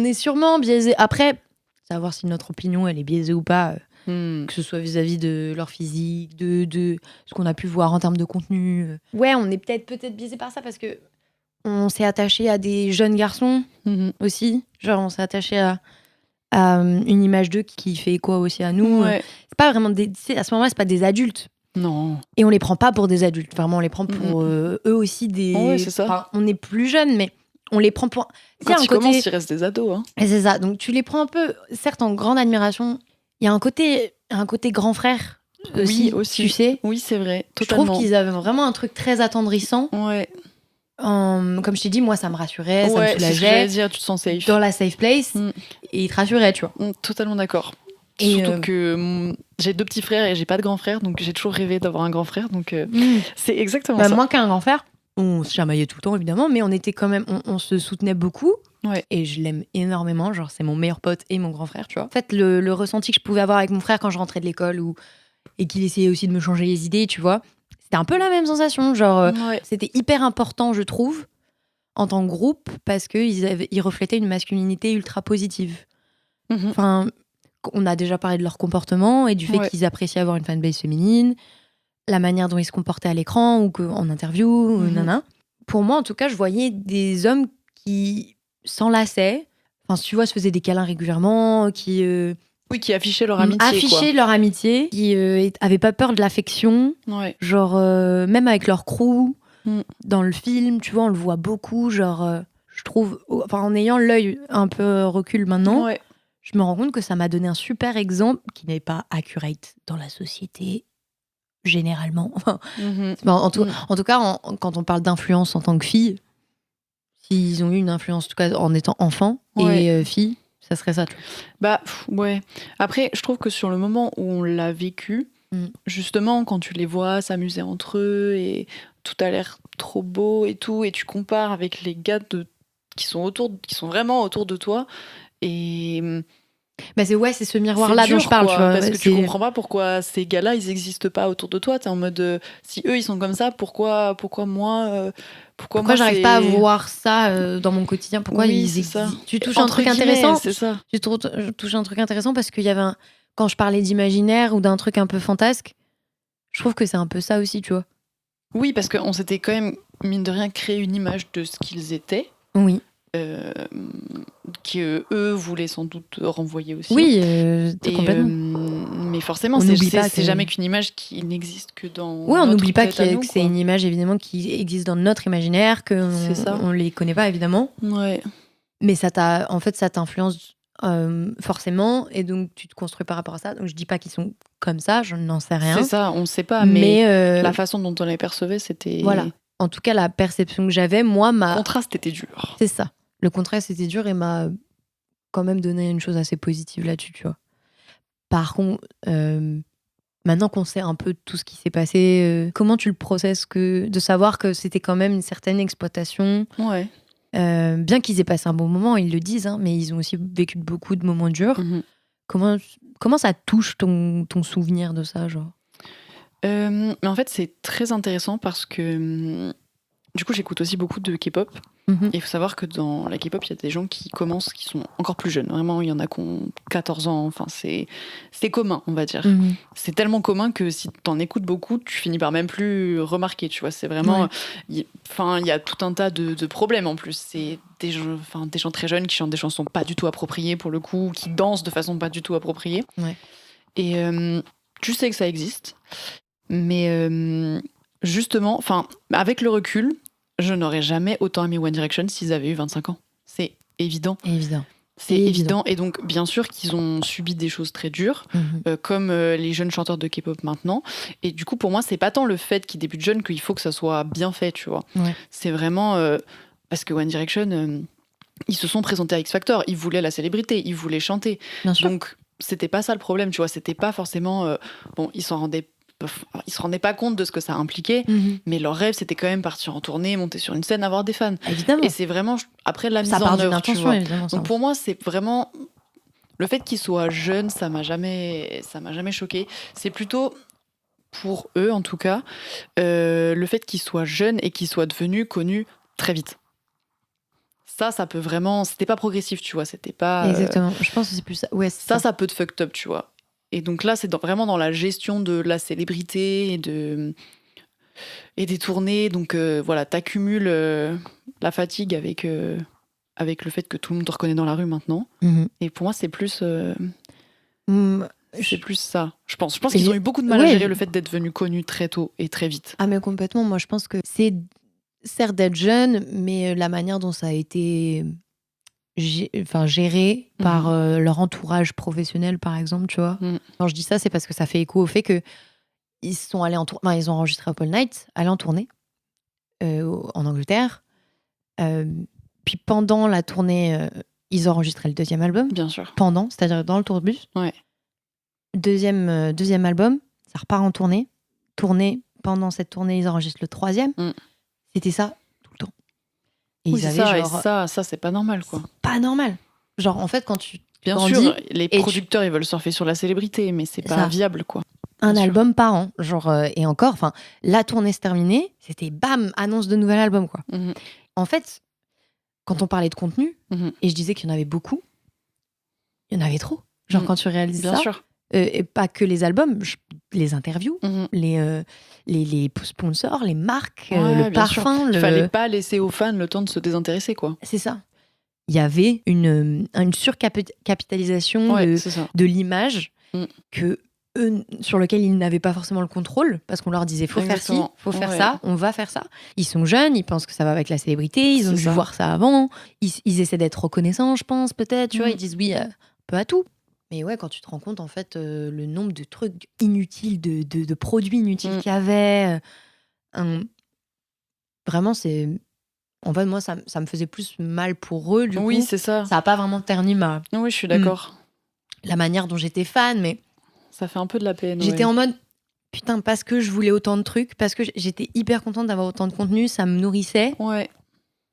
est sûrement biaisé. Après, savoir si notre opinion, elle est biaisée ou pas, que ce soit vis-à-vis de leur physique, de ce qu'on a pu voir en termes de contenu. Ouais, on est peut-être biaisé par ça parce que on s'est attaché à des jeunes garçons aussi. Genre, on s'est attaché à une image d'eux qui fait écho aussi à nous. Ouais. C'est pas vraiment à ce moment-là, c'est pas des adultes. Non. Et on les prend pas pour des adultes. Vraiment, on les prend pour eux aussi des. Ouais, c'est ça. Enfin, on est plus jeunes, mais on les prend pour. Quand ils commencent, ils restent des ados. Hein. Et c'est ça. Donc tu les prends un peu, certes en grande admiration. Il y a un côté grand frère aussi. Tu sais. Oui, c'est vrai. Totalement. Je trouve qu'ils avaient vraiment un truc très attendrissant. Ouais. Comme je t'ai dit, moi, ça me rassurait, ça me soulageait. C'est ce que j'allais dire, tu te sens safe. Dans la safe place. Et ils te rassuraient, tu vois. Totalement d'accord. Et surtout que j'ai 2 petits frères et j'ai pas de grand frère, donc j'ai toujours rêvé d'avoir un grand frère. Donc c'est exactement ça. Moi qu'un grand frère, on se chamaillait tout le temps évidemment, mais on était quand même, on se soutenait beaucoup. Ouais. Et je l'aime énormément, genre c'est mon meilleur pote et mon grand frère, tu vois. En fait, le ressenti que je pouvais avoir avec mon frère quand je rentrais de l'école et qu'il essayait aussi de me changer les idées, tu vois, c'était un peu la même sensation. Genre, c'était hyper important, je trouve. en tant que groupe parce qu'ils reflétaient une masculinité ultra positive. Enfin, on a déjà parlé de leur comportement et du fait qu'ils appréciaient avoir une fanbase féminine, la manière dont ils se comportaient à l'écran ou en interview, nana. Pour moi, en tout cas, je voyais des hommes qui s'enlaçaient, enfin, tu vois, se faisaient des câlins régulièrement, qui affichaient leur amitié. Qui avaient pas peur de l'affection, genre même avec leur crew. Dans le film, tu vois, on le voit beaucoup, genre, je trouve, en ayant l'œil un peu recul maintenant, je me rends compte que ça m'a donné un super exemple qui n'est pas accurate dans la société, généralement. En tout cas, quand on parle d'influence en tant que fille, s'ils ont eu une influence, en tout cas en étant enfant et fille, ça serait ça. Ouais. Après, je trouve que sur le moment où on l'a vécu, justement, quand tu les vois s'amuser entre eux et tout a l'air trop beau et tout, et tu compares avec les gars qui sont vraiment autour de toi, et c'est ce miroir-là dont je parle, tu vois, parce que tu comprends pas pourquoi ces gars-là ils existent pas autour de toi. T'es en mode si eux ils sont comme ça, pourquoi moi pourquoi j'arrive pas à voir ça dans mon quotidien, pourquoi tu touches un truc intéressant, c'est ça. Tu touches un truc intéressant parce qu'il y avait quand je parlais d'imaginaire ou d'un truc un peu fantasque, je trouve que c'est un peu ça aussi, tu vois. Oui, parce qu'on s'était quand même mine de rien créé une image de ce qu'ils étaient. Oui. Qu'eux voulaient sans doute renvoyer aussi. Oui, complètement. Mais forcément, c'est jamais qu'une image qui n'existe que dans. Oui, on n'oublie pas que c'est une image évidemment qui existe dans notre imaginaire, qu'on les connaît pas évidemment. Ouais. Mais ça t'influence forcément, et donc tu te construis par rapport à ça. Donc je dis pas qu'ils sont comme ça, je n'en sais rien. C'est ça, on sait pas. Mais la façon dont on les percevait, c'était. Voilà. En tout cas, la perception que j'avais, moi, le contraste était dur. C'est ça. Le contraste était dur et m'a quand même donné une chose assez positive là-dessus, tu vois. Par contre, maintenant qu'on sait un peu tout ce qui s'est passé, comment tu le processes de savoir que c'était quand même une certaine exploitation. Ouais. Bien qu'ils aient passé un bon moment, ils le disent, hein, mais ils ont aussi vécu beaucoup de moments durs. Comment ça touche ton souvenir de ça, genre? Mais en fait, c'est très intéressant parce que du coup, j'écoute aussi beaucoup de K-pop. Et il faut savoir que dans la K-pop, il y a des gens qui sont encore plus jeunes. Vraiment, il y en a qui ont 14 ans. Enfin, c'est commun, on va dire. C'est tellement commun que si t'en écoutes beaucoup, tu finis par même plus remarquer, tu vois. C'est vraiment... il y a tout un tas de problèmes en plus. C'est des gens très jeunes qui chantent des chansons pas du tout appropriées pour le coup, qui dansent de façon pas du tout appropriée. Et tu sais que ça existe. Mais justement, avec le recul, je n'aurais jamais autant aimé One Direction s'ils avaient eu 25 ans. C'est évident. C'est évident. Et donc, bien sûr qu'ils ont subi des choses très dures, comme les jeunes chanteurs de K-pop maintenant. Et du coup, pour moi, c'est pas tant le fait qu'ils débutent jeunes qu'il faut que ça soit bien fait, tu vois. C'est vraiment... parce que One Direction, ils se sont présentés à X Factor. Ils voulaient la célébrité, ils voulaient chanter. Bien sûr. Donc, c'était pas ça le problème, tu vois. C'était pas forcément... ils se rendaient pas compte de ce que ça impliquait, mais leur rêve, c'était quand même partir en tournée, monter sur une scène, avoir des fans. Évidemment. Et c'est vraiment après la mise ça part en œuvre, tu vois. Évidemment, donc pour moi, c'est vraiment le fait qu'ils soient jeunes, ça m'a jamais choqué. C'est plutôt pour eux, en tout cas, le fait qu'ils soient jeunes et qu'ils soient devenus connus très vite. Ça peut vraiment... C'était pas progressif, tu vois. C'était pas... Exactement. Je pense que c'est plus ça. Ouais, ça peut te fucked up, tu vois. Et donc là, c'est vraiment dans la gestion de la célébrité et des tournées. Donc voilà, t'accumules la fatigue avec le fait que tout le monde te reconnaît dans la rue maintenant. Et pour moi, c'est plus... c'est plus ça, je pense. Je pense qu'ils ont eu beaucoup de mal à gérer le fait d'être venus connus très tôt et très vite. Ah mais complètement, moi je pense que c'est certes d'être jeune, mais la manière dont ça a été géré par leur entourage professionnel, par exemple, tu vois. Quand je dis ça, c'est parce que ça fait écho au fait que ils sont allés ils ont enregistré Apple Night, allés en tournée en Angleterre. Puis pendant la tournée, ils ont enregistré le deuxième album. Bien sûr. C'est-à-dire dans le tourbus. Ouais. Deuxième album, ça repart en tournée. Pendant cette tournée, ils enregistrent le troisième. C'était ça tout le temps. Et ils avaient ça c'est pas normal, quoi. Pas normal. Genre, en fait, quand tu Bien sûr, les producteurs, ils veulent surfer sur la célébrité, mais c'est pas viable, quoi. Un album par an. Genre, et encore, la tournée se terminée, c'était bam, annonce de nouvel album, quoi. En fait, quand on parlait de contenu, et je disais qu'il y en avait beaucoup, il y en avait trop. Genre, quand tu réalises Bien ça, sûr. et pas que les albums, les interviews, les sponsors, les marques, le bien sûr. parfum. Il fallait pas laisser aux fans le temps de se désintéresser, quoi. C'est ça. Il y avait une surcapitalisation de l'image sur lequel ils n'avaient pas forcément le contrôle, parce qu'on leur disait faut faire ci, faut faire ça, on va faire ça. Ils sont jeunes, ils pensent que ça va avec la célébrité, ils ont dû voir ça avant, ils essaient d'être reconnaissants, je pense, peut-être, tu vois, ils disent oui, peu à tout. Mais ouais, quand tu te rends compte, en fait, le nombre de trucs inutiles, de produits inutiles qu'il y avait, vraiment, c'est... En fait, moi, ça me faisait plus mal pour eux, du coup. Oui, c'est ça. Ça n'a pas vraiment terni Oui, je suis d'accord. La manière dont j'étais fan, mais... Ça fait un peu de la peine, J'étais en mode, putain, parce que je voulais autant de trucs, parce que j'étais hyper contente d'avoir autant de contenu, ça me nourrissait. Ouais.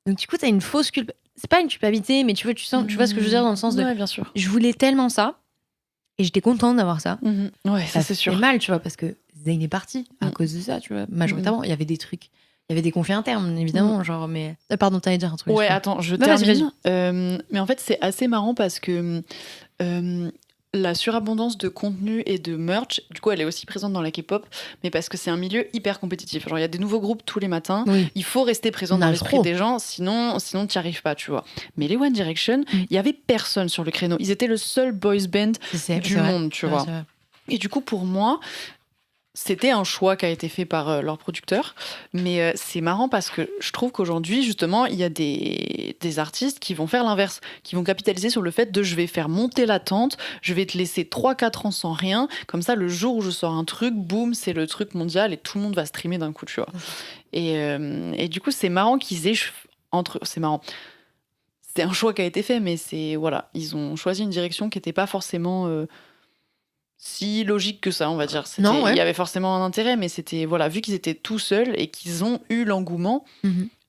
Donc, du coup, t'as une fausse culpabilité. C'est pas une culpabilité, mais tu vois ce que je veux dire, dans le sens de... bien sûr. Je voulais tellement ça, et j'étais contente d'avoir ça. Ouais, ça c'est sûr. C'est mal, tu vois, parce que Zayn est parti à cause de ça, tu vois. Majoritairement, il y avait des trucs... Il y avait des conflits internes, évidemment, genre, mais... Pardon, t'allais dire un truc. Ouais, attends, je termine. Mais en fait, c'est assez marrant parce que la surabondance de contenu et de merch, du coup, elle est aussi présente dans la K-pop, mais parce que c'est un milieu hyper compétitif. Genre, il y a des nouveaux groupes tous les matins. Oui. Il faut rester présent dans l'esprit des gens, sinon t'y arrives pas, tu vois. Mais les One Direction, il y avait personne sur le créneau. Ils étaient le seul boys band du monde, tu vois. Et du coup, pour moi... C'était un choix qui a été fait par leur producteur, mais c'est marrant parce que je trouve qu'aujourd'hui, justement, il y a des artistes qui vont faire l'inverse, qui vont capitaliser sur le fait de je vais faire monter l'attente, je vais te laisser 3-4 ans sans rien, comme ça, le jour où je sors un truc, boum, c'est le truc mondial et tout le monde va streamer d'un coup, tu vois. Et du coup, c'est marrant qu'ils aient... C'est marrant. C'était un choix qui a été fait, mais c'est... Voilà, ils ont choisi une direction qui n'était pas forcément... si logique que ça, on va dire. Non, ouais. Il y avait forcément un intérêt, mais c'était, voilà, vu qu'ils étaient tout seuls et qu'ils ont eu l'engouement,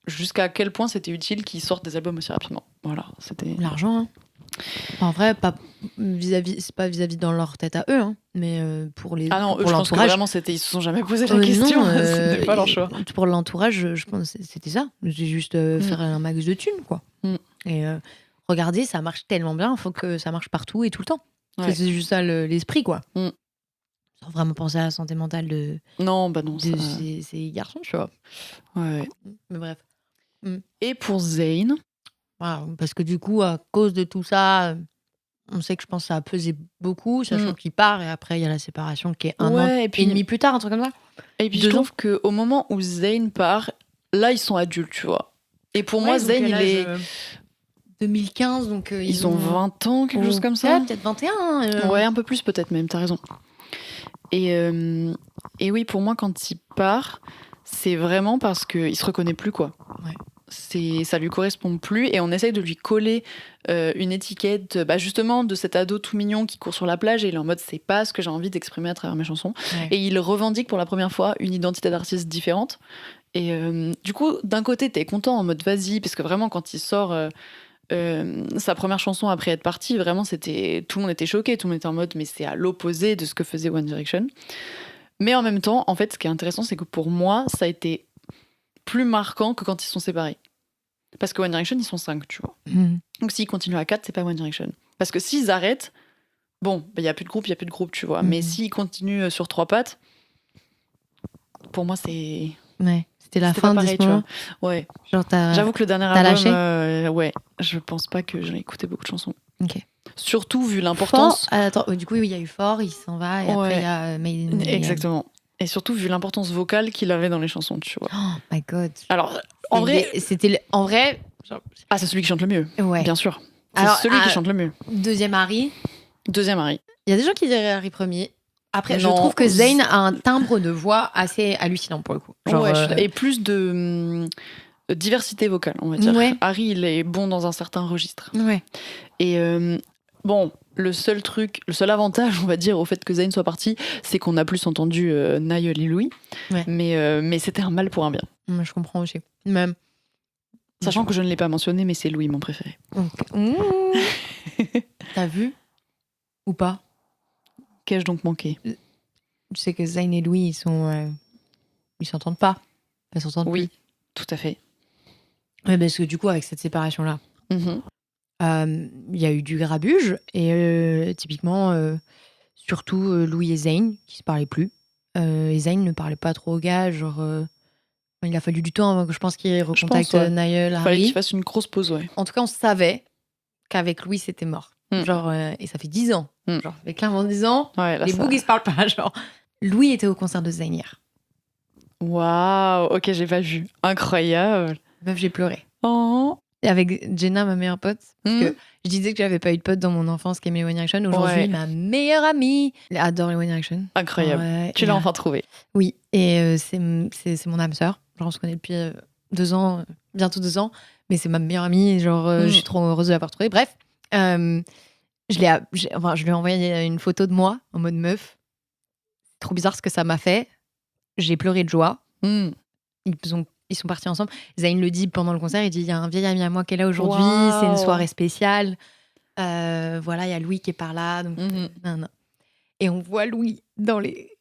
jusqu'à quel point c'était utile qu'ils sortent des albums aussi rapidement. Voilà, c'était... L'argent, hein. En vrai, pas c'est pas vis-à-vis dans leur tête à eux, hein, mais pour les... Ah non, eux, je pense que vraiment, ils se sont jamais posé la question. Non, c'était pas leur choix. Pour l'entourage, je pense que c'était ça. C'est juste faire un max de thunes, quoi. Et regardez, ça marche tellement bien, il faut que ça marche partout et tout le temps. Ouais. C'est juste ça l'esprit, quoi. Sans vraiment penser à la santé mentale de ces garçons, tu vois. Ouais. Mais bref. Et pour Zayn, parce que du coup, à cause de tout ça, on sait que je pense que ça a pesé beaucoup, sachant qu'il part, et après il y a la séparation qui est un an et demi plus tard, un truc comme ça. Et puis je trouve qu'au moment où Zayn part, là ils sont adultes, tu vois. Et pour moi, Zayn, il est... 2015, donc ils ont 20 ans, quelque chose comme ça. Peut-être 21. Ouais, un peu plus peut-être même, t'as raison. Et oui, pour moi, quand il part, c'est vraiment parce qu'il se reconnaît plus, quoi. Ouais. Ça lui correspond plus, et on essaye de lui coller une étiquette, justement, de cet ado tout mignon qui court sur la plage, et il est en mode, c'est pas ce que j'ai envie d'exprimer à travers mes chansons. Ouais. Et il revendique pour la première fois une identité d'artiste différente. Et du coup, d'un côté, t'es content, en mode vas-y, parce que vraiment, quand il sort... sa première chanson après être parti, vraiment tout le monde était choqué, tout le monde était en mode mais c'est à l'opposé de ce que faisait One Direction. Mais en même temps, en fait, ce qui est intéressant, c'est que pour moi, ça a été plus marquant que quand ils sont séparés. Parce que One Direction, ils sont 5, tu vois. Donc s'ils continuent à 4, c'est pas One Direction. Parce que s'ils arrêtent, bon, il y a plus de groupe, tu vois. Mais s'ils continuent sur 3 pattes, pour moi, c'est... Ouais. C'était la fin pareil, tu vois. Ouais. Genre j'avoue que le dernier album, ouais, je pense pas que j'ai écouté beaucoup de chansons. Ok. Surtout vu l'importance. Attends, du coup, il y a eu Fort, il s'en va, et après il y a Made in... Exactement. Et surtout vu l'importance vocale qu'il avait dans les chansons, tu vois. Oh my god. Alors, en vrai, en vrai. Genre... Ah, c'est celui qui chante le mieux. Ouais. Bien sûr. C'est celui qui chante le mieux. Deuxième Harry. Il y a des gens qui diraient Harry premier. Après, je trouve que Zayn a un timbre de voix assez hallucinant pour le coup. Genre, et plus de diversité vocale, on va dire. Ouais. Harry, il est bon dans un certain registre. Ouais. Et bon, le seul avantage, on va dire, au fait que Zayn soit parti, c'est qu'on a plus entendu Niall et Louis. Ouais. Mais c'était un mal pour un bien. Je comprends aussi. Même. Sachant que je ne l'ai pas mentionné, mais c'est Louis mon préféré. Okay. T'as vu ou pas? Qu'ai-je donc manqué? Tu sais que Zayn et Louis, ils s'entendent pas. Ils s'entendent plus. Tout à fait. Ouais, parce que du coup, avec cette séparation-là, Mhm. il y a eu du grabuge. Et typiquement, surtout Louis et Zayn, qui se parlaient plus. Et Zayn ne parlait pas trop au gars. Genre, il a fallu du temps avant que je pense qu'il Je pense, recontacte ouais. Niall, Fallait qu'il Harry. fasse une grosse pause, ouais. En tout cas, on savait qu'avec Louis, c'était mort. Mm. Genre, et ça fait 10 ans. Mm. Genre, ça fait clairement 10 ans. Ouais, là, Les ça... boogies se parlent pas. Genre, Louis était au concert de Zayn hier. Waouh, ok, j'ai pas vu. Incroyable. Meuf, j'ai pleuré. Oh. Et avec Jenna, ma meilleure pote, parce Mm. que je disais que j'avais pas eu de pote dans mon enfance qui aimait One Direction. Aujourd'hui, Ouais. ma meilleure amie, elle adore les One Direction. Incroyable. Ouais, Tu l'as enfin trouvé. Oui, et c'est mon âme sœur. Genre, on se connaît depuis 2 ans, bientôt 2 ans, mais c'est ma meilleure amie. Et genre, je suis trop heureuse de l'avoir trouvée. Bref, je lui ai envoyé une photo de moi en mode meuf. Trop bizarre ce que ça m'a fait. J'ai pleuré de joie. Mm. Ils sont partis ensemble. Zayn le dit pendant le concert, il dit il y a un vieil ami à moi qui est là aujourd'hui, Wow. c'est une soirée spéciale. Voilà, il y a Louis qui est par là. Donc, Mhm. Et on voit Louis dans les...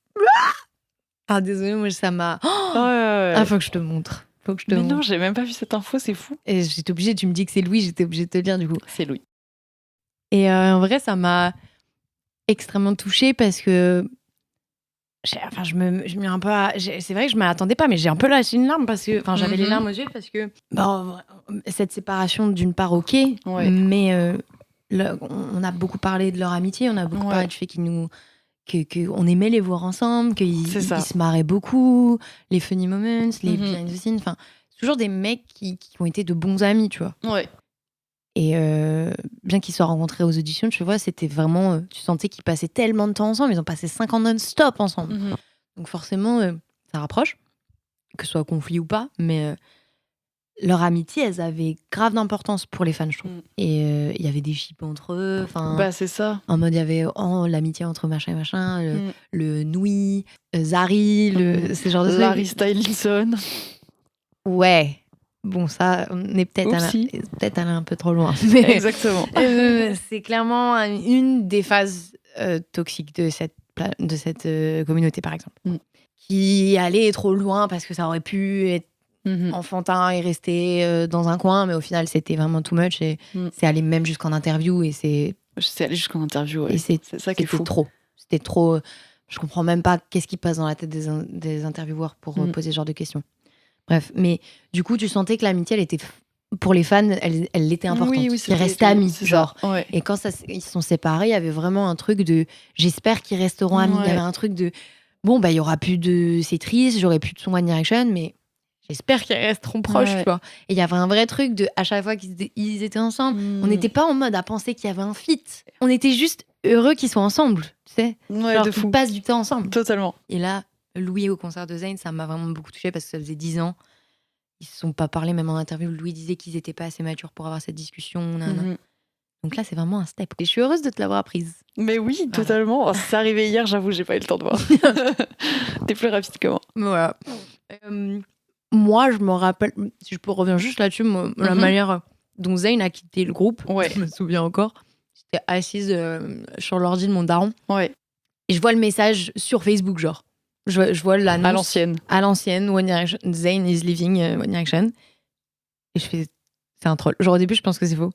Ah, désolée, moi ça m'a... Oh Ouais. Ah, faut que je te montre. Mais non, j'ai même pas vu cette info, c'est fou. Et j'étais obligée, tu me dis que c'est Louis, j'étais obligée de te le dire du coup. C'est Louis. Et en vrai, ça m'a extrêmement touchée parce que... je me mets un peu c'est vrai que je ne m'attendais pas, mais j'ai un peu lâché une larme parce que... Enfin, j'avais les larmes aux yeux parce que... Bon, cette séparation, d'une part, ok, Ouais. mais on a beaucoup parlé de leur amitié, on a beaucoup Ouais. parlé du fait qu'ils nous... qu'on aimait les voir ensemble, qu'ils C'est ça. se marraient beaucoup, les funny moments, les Mhm. behind the scenes, enfin, c'est toujours des mecs qui ont été de bons amis, tu vois. Ouais. Et bien qu'ils soient rencontrés aux auditions, tu vois, c'était vraiment... tu sentais qu'ils passaient tellement de temps ensemble, ils ont passé 5 ans non-stop ensemble. Mhm. Donc forcément, ça rapproche, que ce soit conflit ou pas, mais leur amitié, elles avaient grave d'importance pour les fans, je trouve. Mm. Et il y avait des chips entre eux, enfin... Bah, c'est ça. En mode, il y avait l'amitié entre machin et machin, le Noui, Zari, ce genre de trucs. Larry Stylinson. Ouais. Bon, ça, on est peut-être allé un peu trop loin. Mais Exactement. c'est clairement une des phases toxiques de cette communauté, par exemple. Mm. Qui allait trop loin parce que ça aurait pu être enfantin et rester dans un coin, mais au final, c'était vraiment too much. Et c'est allé même jusqu'en interview. Et c'est allé jusqu'en interview, ouais. Et c'est ça qui est fou. C'était trop. Je comprends même pas qu'est-ce qui passe dans la tête des intervieweurs pour poser ce genre de questions. Bref, mais du coup, tu sentais que l'amitié, elle était pour les fans, elle était importante. Oui, ils restaient amis, genre. Ouais. Et quand ils se sont séparés, il y avait vraiment un truc de j'espère qu'ils resteront amis. Il y avait un truc de bon, bah, il y aura plus de. C'est triste, j'aurai plus de son One Direction, mais j'espère qu'ils resteront proches, tu vois. Et il y avait un vrai truc de à chaque fois qu'ils étaient ensemble, on n'était pas en mode à penser qu'il y avait un feat. On était juste heureux qu'ils soient ensemble, tu sais. Ouais, genre de qu'ils fou. passent du temps ensemble. Totalement. Et là, Louis au concert de Zayn, ça m'a vraiment beaucoup touchée parce que ça faisait 10 ans. Ils se sont pas parlé, même en interview. Louis disait qu'ils étaient pas assez matures pour avoir cette discussion. Donc là, c'est vraiment un step. Et je suis heureuse de te l'avoir apprise. Mais oui, totalement. C'est arrivé hier, j'avoue, j'ai pas eu le temps de voir. T'es plus rapide que moi. Voilà. Moi, je me rappelle, si je peux revenir juste là-dessus, la manière dont Zayn a quitté le groupe, je me souviens encore. J'étais assise sur l'ordi de mon daron. Ouais. Et je vois le message sur Facebook, genre. Je vois l'annonce. À l'ancienne, One Direction, Zayn is leaving One Direction. Et je fais, c'est un troll. Genre au début, je pense que c'est faux.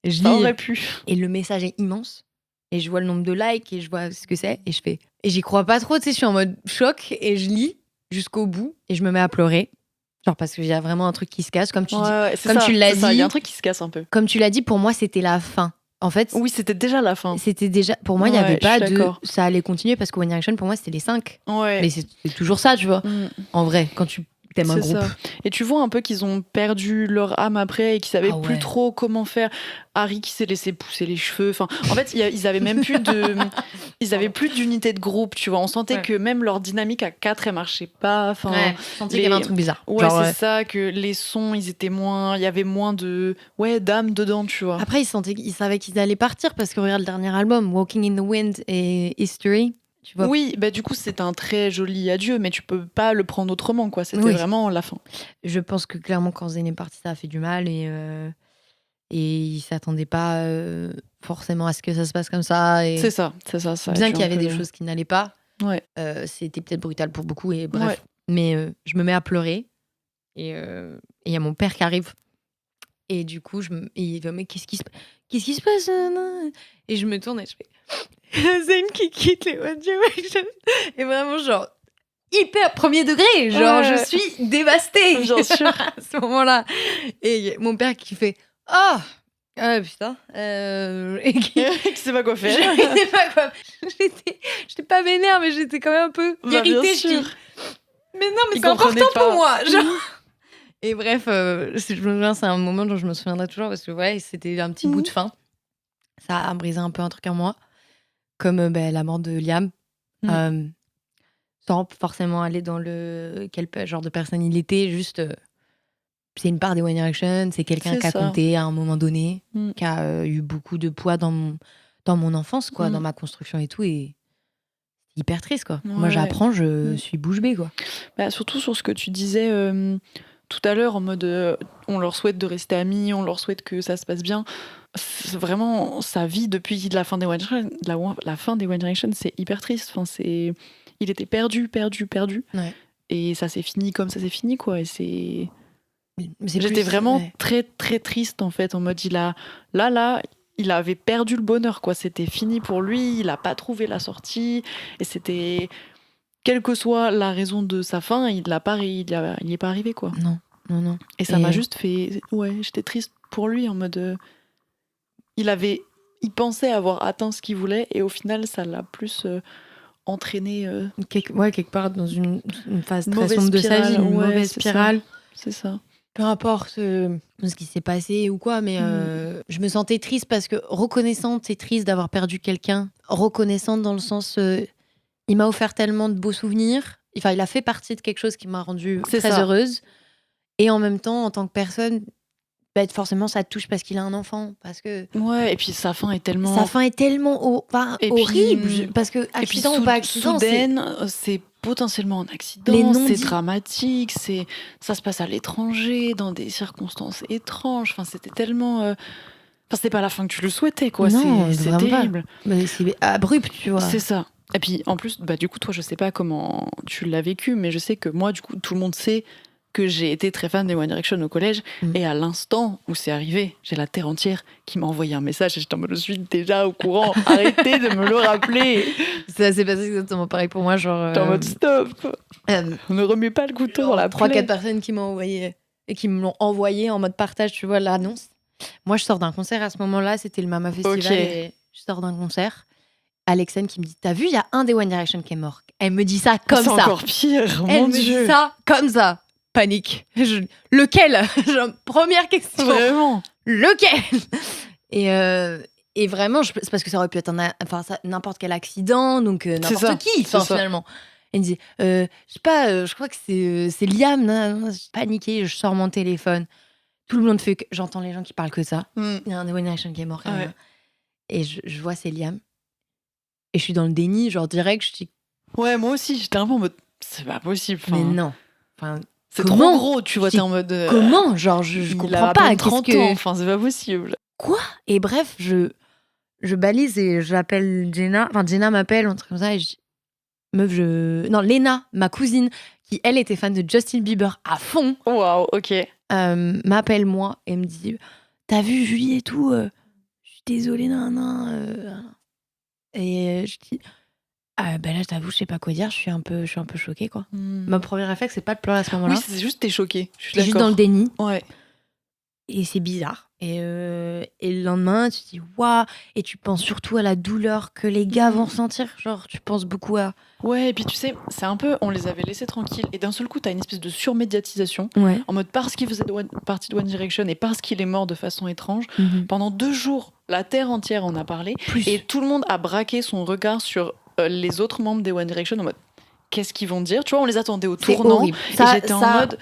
Et je lis, aurait pu. Et le message est immense. Et je vois le nombre de likes et je vois ce que c'est. Et je fais. Et j'y crois pas trop, tu sais, je suis en mode choc. Et je lis jusqu'au bout. Et je me mets à pleurer. Genre parce qu'il y a vraiment un truc qui se casse. Comme tu tu l'as dit. Il y a un truc qui se casse un peu. Comme tu l'as dit, pour moi, c'était la fin. En fait, oui, c'était déjà la fin. C'était déjà, pour moi, il n'y avait pas de. Ça allait continuer parce que One Direction, pour moi, c'était les 5. Ouais. Mais c'est toujours ça, tu vois. En vrai, quand tu t'aimes un groupe. Ça. Et tu vois un peu qu'ils ont perdu leur âme après et qu'ils savaient plus trop comment faire. Harry qui s'est laissé pousser les cheveux. Enfin, en fait, ils avaient même plus de. Ils avaient plus d'unité de groupe, tu vois. On sentait que même leur dynamique à 4, elle marchait pas. Enfin, je sentais qu'il y avait un truc bizarre. Ouais, genre, c'est ça, que les sons, ils étaient moins. Il y avait moins de. Ouais, d'âme dedans, tu vois. Après, ils savaient qu'ils allaient partir parce que regarde le dernier album, Walking in the Wind et History. Tu vois. Oui, bah du coup, c'est un très joli adieu, mais tu peux pas le prendre autrement, quoi. C'était vraiment la fin. Je pense que clairement, quand Zayn est parti, ça a fait du mal et ils s'attendaient pas forcément à ce que ça se passe comme ça. Et c'est ça. Bien qu'il y avait des choses qui n'allaient pas. Ouais. C'était peut-être brutal pour beaucoup et bref. Mais je me mets à pleurer et il y a mon père qui arrive Et du coup, il va, mais qu'est-ce qui se passe non Et je me tourne et je fais Zayn qui quitte les One Direction. Et vraiment, genre, hyper premier degré. Genre, je suis dévastée. Bien sûr. À ce moment-là. Et mon père qui fait Oh putain. Et qui sait pas quoi faire. Je sais pas quoi. J'étais pas vénère, mais j'étais quand même un peu irritée. Bien sûr. Mais non, mais c'est important pour moi. Genre. Et bref, je me souviens, c'est un moment dont je me souviendrai toujours parce que ouais, c'était un petit bout de fin. Ça a brisé un peu un truc en moi, comme la mort de Liam, sans forcément aller dans quel genre de personne il était. Juste, c'est une part des One Direction, c'est quelqu'un qui a compté à un moment donné, qui a eu beaucoup de poids dans mon enfance, quoi, dans ma construction et tout, et hyper triste, quoi. Ouais. Moi, j'apprends, je suis bouche bée, quoi. Bah, surtout sur ce que tu disais tout à l'heure, en mode on leur souhaite de rester amis, on leur souhaite que ça se passe bien. C'est vraiment sa vie depuis la fin des One Direction, la fin des One Direction, c'est hyper triste. Enfin, il était perdu. Ouais. Et ça s'est fini comme ça s'est fini, quoi. Et j'étais vraiment très très triste, en fait, en mode il avait perdu le bonheur, quoi. C'était fini pour lui, il a pas trouvé la sortie, et c'était, quelle que soit la raison de sa fin, il y est pas arrivé, quoi. Non. Et ça m'a juste fait, j'étais triste pour lui, en mode il pensait avoir atteint ce qu'il voulait, et au final ça l'a plus entraîné quelque part dans une phase très sombre de sa vie, une mauvaise spirale. C'est ça. Peu importe ce qui s'est passé ou quoi, mais je me sentais triste parce que reconnaissante, c'est triste d'avoir perdu quelqu'un. Reconnaissante dans le sens, il m'a offert tellement de beaux souvenirs. Enfin, il a fait partie de quelque chose qui m'a rendue très heureuse. Et en même temps, en tant que personne, forcément, ça te touche parce qu'il a un enfant. Parce que... Ouais, et puis sa fin est tellement... horrible. Parce que accident ou pas accident, soudaine, c'est potentiellement un accident, c'est dramatique, ça se passe à l'étranger, dans des circonstances étranges. Enfin, c'était tellement... Enfin, c'était pas la fin que tu le souhaitais, quoi. Non, c'est terrible. Mais c'est abrupt, tu vois. C'est ça. Et puis, en plus, du coup, toi, je sais pas comment tu l'as vécu, mais je sais que moi, du coup, tout le monde sait que j'ai été très fan des One Direction au collège, et à l'instant où c'est arrivé, j'ai la terre entière qui m'a envoyé un message, et j'étais en mode, je suis déjà au courant, arrêtez de me le rappeler. Ça s'est passé exactement pareil pour moi, genre... en mode, stop, ne remets pas le couteau dans la plaie. 3-4 personnes qui m'ont envoyé, et qui me l'ont envoyé en mode partage, tu vois, l'annonce. Moi, je sors d'un concert à ce moment-là, c'était le Mama Festival, et je sors d'un concert. Alexane qui me dit, t'as vu, il y a un des One Direction qui est mort. Elle me dit ça comme ça. C'est encore pire, Elle me dit ça comme ça. Panique. Lequel? Première question. Vraiment? Lequel? Et vraiment, c'est parce que ça aurait pu être n'importe quel accident, donc n'importe qui, finalement. Elle me dit, je sais pas, je crois que c'est Liam. Non, j'ai paniqué, je sors mon téléphone. Tout le monde fait que j'entends les gens qui parlent que ça. Il y a un des One Direction qui est mort. Ouais. Et je vois c'est Liam. Et je suis dans le déni, genre direct, je dis... Ouais, moi aussi, j'étais un peu en mode, c'est pas possible. Mais non. C'est trop gros, tu vois, t'es en mode... comment? Genre, je comprends pas. 30 ans, enfin, c'est pas possible. Quoi? Et bref, je balise et j'appelle Jenna. Enfin, Jenna m'appelle, un truc comme ça, et je dis... Meuf, Non, Léna, ma cousine, qui, elle, était fan de Justin Bieber à fond. Waouh, ok. M'appelle moi et me dit, t'as vu Julie et tout? Je suis désolée, Et je dis... là, je t'avoue, je sais pas quoi dire, je suis un peu choquée, quoi. Ma première réflexe, c'est pas de pleurer à ce moment-là. Oui, c'est juste t'es choquée. Je suis d'accord. Juste dans le déni. Ouais. Et c'est bizarre. Et le lendemain, tu te dis waouh, et tu penses surtout à la douleur que les gars vont ressentir. Genre, tu penses beaucoup à. Ouais, et puis tu sais, c'est un peu, on les avait laissés tranquilles, et d'un seul coup, t'as une espèce de surmédiatisation. Ouais. En mode, parce qu'il faisait partie de One Direction et parce qu'il est mort de façon étrange, pendant 2 jours, la terre entière en a parlé, et tout le monde a braqué son regard sur les autres membres des One Direction en mode, qu'est-ce qu'ils vont dire? Tu vois, on les attendait au tournant, et j'étais en mode.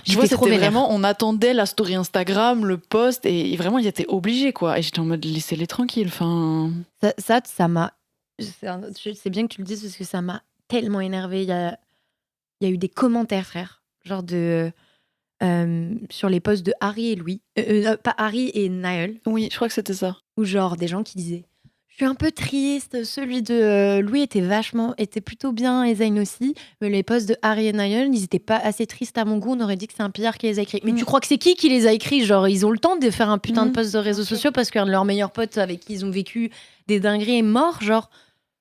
Tu vois, c'était vraiment, on attendait la story Instagram, le post, et vraiment, ils étaient obligés, quoi. Et j'étais en mode, laissez-les tranquilles. Enfin... Ça m'a... C'est bien que tu le dises, parce que ça m'a tellement énervée. Il y a eu des commentaires, frère, genre sur les posts de Harry et Louis. Pas Harry et Niall. Oui, je crois que c'était ça. Ou genre des gens qui disaient, je Je suis un peu triste. Celui de Louis était plutôt bien, et Zayn aussi. Mais les posts de Harry et Niall, ils étaient pas assez tristes à mon goût. On aurait dit que c'est un PR qui les a écrits. Mais tu crois que c'est qui les a écrits? Genre, ils ont le temps de faire un putain de post de réseaux sociaux parce qu'un de leurs meilleurs potes avec qui ils ont vécu des dingueries est mort. Genre,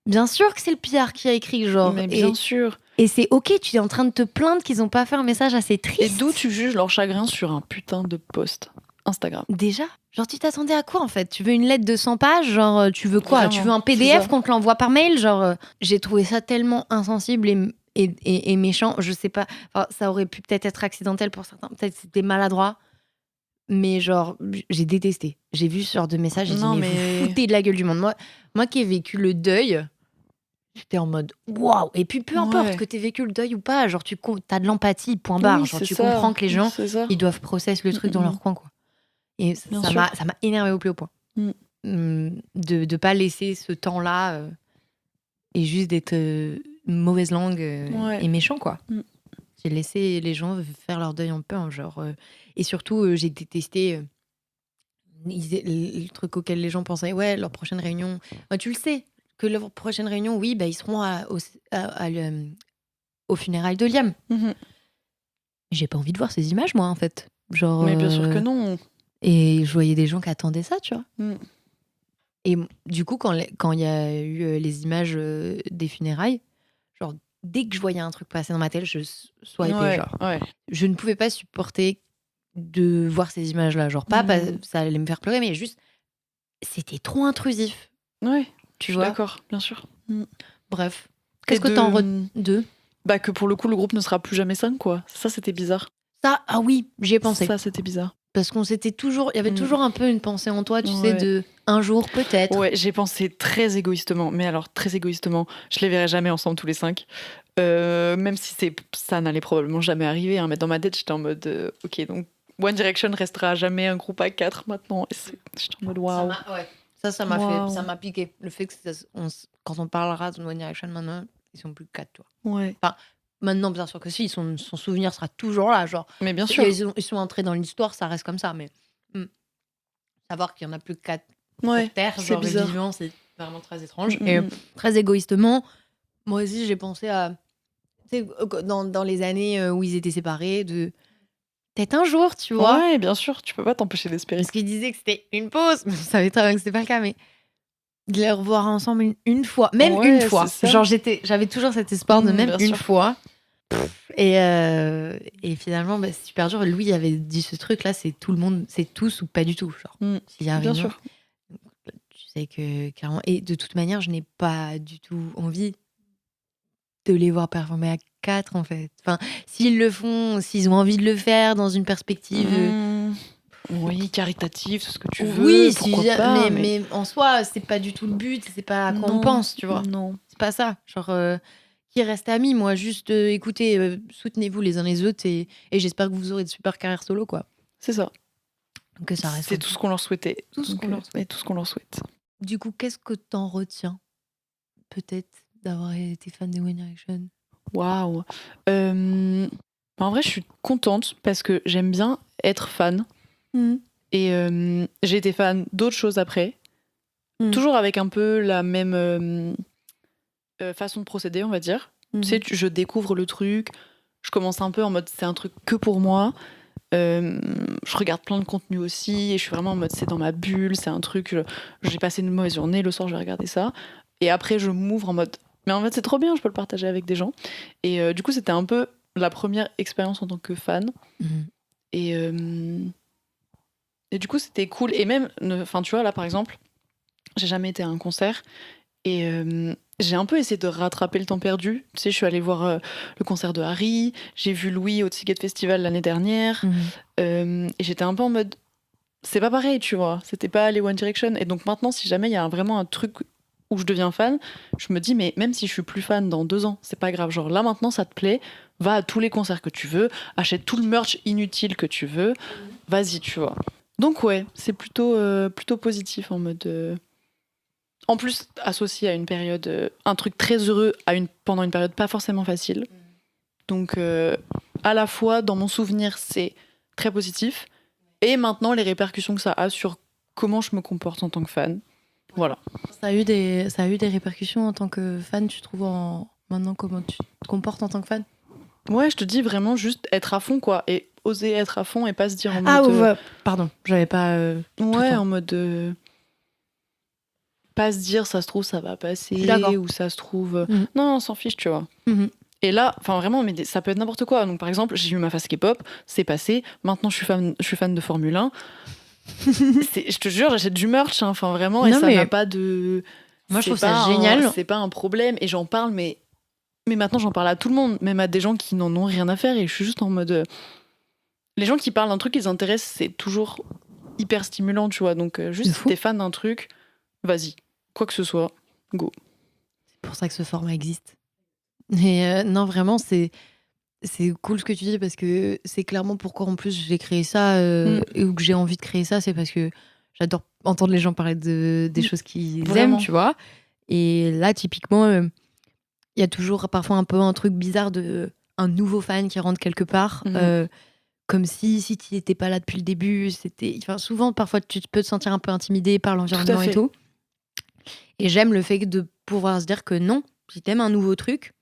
bien sûr que c'est le PR qui a écrit. Genre, Mais bien sûr. Et c'est ok, tu es en train de te plaindre qu'ils ont pas fait un message assez triste. Et d'où tu juges leur chagrin sur un putain de post Instagram? Déjà? Genre, tu t'attendais à quoi en fait? Tu veux une lettre de 100 pages? Genre, tu veux quoi? Vraiment, Tu veux un PDF qu'on te l'envoie par mail? Genre, j'ai trouvé ça tellement insensible et méchant. Je sais pas. Enfin, ça aurait pu peut-être être accidentel pour certains. Peut-être c'était maladroit. Mais genre, j'ai détesté. J'ai vu ce genre de message. J'ai dit, mais vous foutez de la gueule du monde. Moi qui ai vécu le deuil, j'étais en mode waouh. Et puis peu importe que t'aies vécu le deuil ou pas, genre t'as de l'empathie, point barre. Genre, tu comprends que les gens, ils doivent processer le truc dans leur coin, quoi. Et ça m'a énervé au plus haut point. De pas laisser ce temps-là et juste d'être mauvaise langue et méchant, quoi. J'ai laissé les gens faire leur deuil un peu, hein, genre. Et surtout, j'ai détesté le truc auquel les gens pensaient, ouais, leur prochaine réunion. Bah, tu le sais, que leur prochaine réunion, oui, bah, ils seront au funérailles de Liam. J'ai pas envie de voir ces images, moi, en fait. Genre, mais bien sûr que non. Et je voyais des gens qui attendaient ça, tu vois. Et du coup, quand il y a eu les images des funérailles, genre, dès que je voyais un truc passer dans ma tête, je swipais, genre. Je ne pouvais pas supporter de voir ces images-là. Genre, pas ça allait me faire pleurer, mais juste, c'était trop intrusif. Ouais, tu vois. D'accord, bien sûr. Bref. Qu'est-ce que t'en de Bah, que pour le coup, le groupe ne sera plus jamais 5, quoi. Ça, c'était bizarre. Ça, ah oui, j'y ai pensé. Ça, c'était bizarre. Parce qu'on s'était toujours... Il y avait toujours un peu une pensée en toi, tu sais, de un jour peut-être. Ouais, j'ai pensé très égoïstement. Mais alors, très égoïstement, je les verrai jamais ensemble tous les 5. Même si ça n'allait probablement jamais arriver. Hein, mais dans ma tête, j'étais en mode... ok, donc One Direction restera jamais un groupe à 4 maintenant. J'étais en mode waouh. Ça m'a piqué. Le fait que quand on parlera de One Direction maintenant, ils sont plus que 4, toi. Ouais. Enfin, maintenant, bien sûr que si, son souvenir sera toujours là. Genre, mais bien sûr. Ils sont entrés dans l'histoire, ça reste comme ça. Mais savoir qu'il y en a plus que 4 sur Terre, genre vivant, c'est vraiment très étrange. Et très égoïstement, moi aussi, j'ai pensé à... Tu sais, dans les années où ils étaient séparés, de... Peut-être un jour, tu vois. Ouais, bien sûr, tu peux pas t'empêcher d'espérer. Parce qu'ils disaient que c'était une pause. Je savais très bien que c'était pas le cas, mais de les revoir ensemble une fois. Même une fois. Genre, j'avais toujours cet espoir de même une fois. Et finalement, c'est super dur. Louis avait dit ce truc-là, c'est tout le monde, c'est tous ou pas du tout. Genre, s'il y a bien sûr. Tu sais que, carrément. Et de toute manière, je n'ai pas du tout envie de les voir performer à 4, en fait. Enfin, s'ils le font, s'ils ont envie de le faire dans une perspective... Oui, caritative, tout ce que tu veux. Oui, mais en soi, c'est pas du tout le but, c'est pas à quoi on pense, tu vois. Non. C'est pas ça. Genre, qui reste amis, moi, juste écoutez, soutenez-vous les uns les autres et j'espère que vous aurez de super carrières solo, quoi. C'est ça. Que ça reste. C'est tout ce qu'on leur souhaitait. Tout ce qu'on leur souhaite. Du coup, qu'est-ce que t'en retiens? Peut-être d'avoir été fan de One Direction. Waouh. En vrai, je suis contente parce que j'aime bien être fan. Et j'ai été fan d'autres choses après. Toujours avec un peu la même façon de procéder, on va dire. Tu sais, je découvre le truc, je commence un peu en mode c'est un truc que pour moi. Je regarde plein de contenus aussi et je suis vraiment en mode c'est dans ma bulle, c'est un truc, j'ai passé une mauvaise journée, le soir je vais regarder ça. Et après je m'ouvre en mode mais en fait c'est trop bien, je peux le partager avec des gens. Et du coup c'était un peu la première expérience en tant que fan. Et du coup, c'était cool. Et même, enfin, tu vois, là, par exemple, j'ai jamais été à un concert. Et j'ai un peu essayé de rattraper le temps perdu. Tu sais, je suis allée voir le concert de Harry. J'ai vu Louis au Ticket Festival l'année dernière. Et j'étais un peu en mode... C'est pas pareil, tu vois. C'était pas les One Direction. Et donc maintenant, si jamais il y a vraiment un truc où je deviens fan, je me dis, mais même si je suis plus fan dans 2 ans, c'est pas grave. Genre là, maintenant, ça te plaît. Va à tous les concerts que tu veux. Achète tout le merch inutile que tu veux. Vas-y, tu vois. Donc ouais, c'est plutôt positif en mode... En plus, associé à une période... un truc très heureux pendant une période pas forcément facile. Donc à la fois, dans mon souvenir, c'est très positif. Et maintenant, les répercussions que ça a sur comment je me comporte en tant que fan. Voilà. Ça a eu des répercussions en tant que fan, tu trouves, maintenant, comment tu te comportes en tant que fan? Ouais, je te dis vraiment juste être à fond, quoi. Et oser être à fond et pas se dire en mode... Ah, ouais, pardon, j'avais pas... ouais, en mode... pas se dire, ça se trouve, ça va passer, ou ça se trouve... Non, on s'en fiche, tu vois. Et là, enfin vraiment, mais ça peut être n'importe quoi. Donc par exemple, j'ai eu ma phase K-pop, c'est passé. Maintenant, je suis fan de Formule 1. Je te jure, j'achète du merch, hein, enfin vraiment, et ça n'a pas de... Moi, je trouve ça génial. C'est pas un problème, et j'en parle, mais maintenant, j'en parle à tout le monde, même à des gens qui n'en ont rien à faire, et je suis juste en mode... Les gens qui parlent d'un truc qui les intéresse, c'est toujours hyper stimulant, tu vois. Donc juste, si t'es fan d'un truc, vas-y, quoi que ce soit, go. C'est pour ça que ce format existe. Et non, vraiment, c'est cool ce que tu dis, parce que c'est clairement pourquoi en plus j'ai créé ça ou que j'ai envie de créer ça, c'est parce que j'adore entendre les gens parler des choses qu'ils aiment, tu vois. Et là, typiquement, il y a toujours parfois un peu un truc bizarre de un nouveau fan qui rentre quelque part, comme si tu n'étais pas là depuis le début. Souvent, parfois, tu peux te sentir un peu intimidé par l'environnement et tout. Et j'aime le fait de pouvoir se dire que non, si t'aimes un nouveau truc,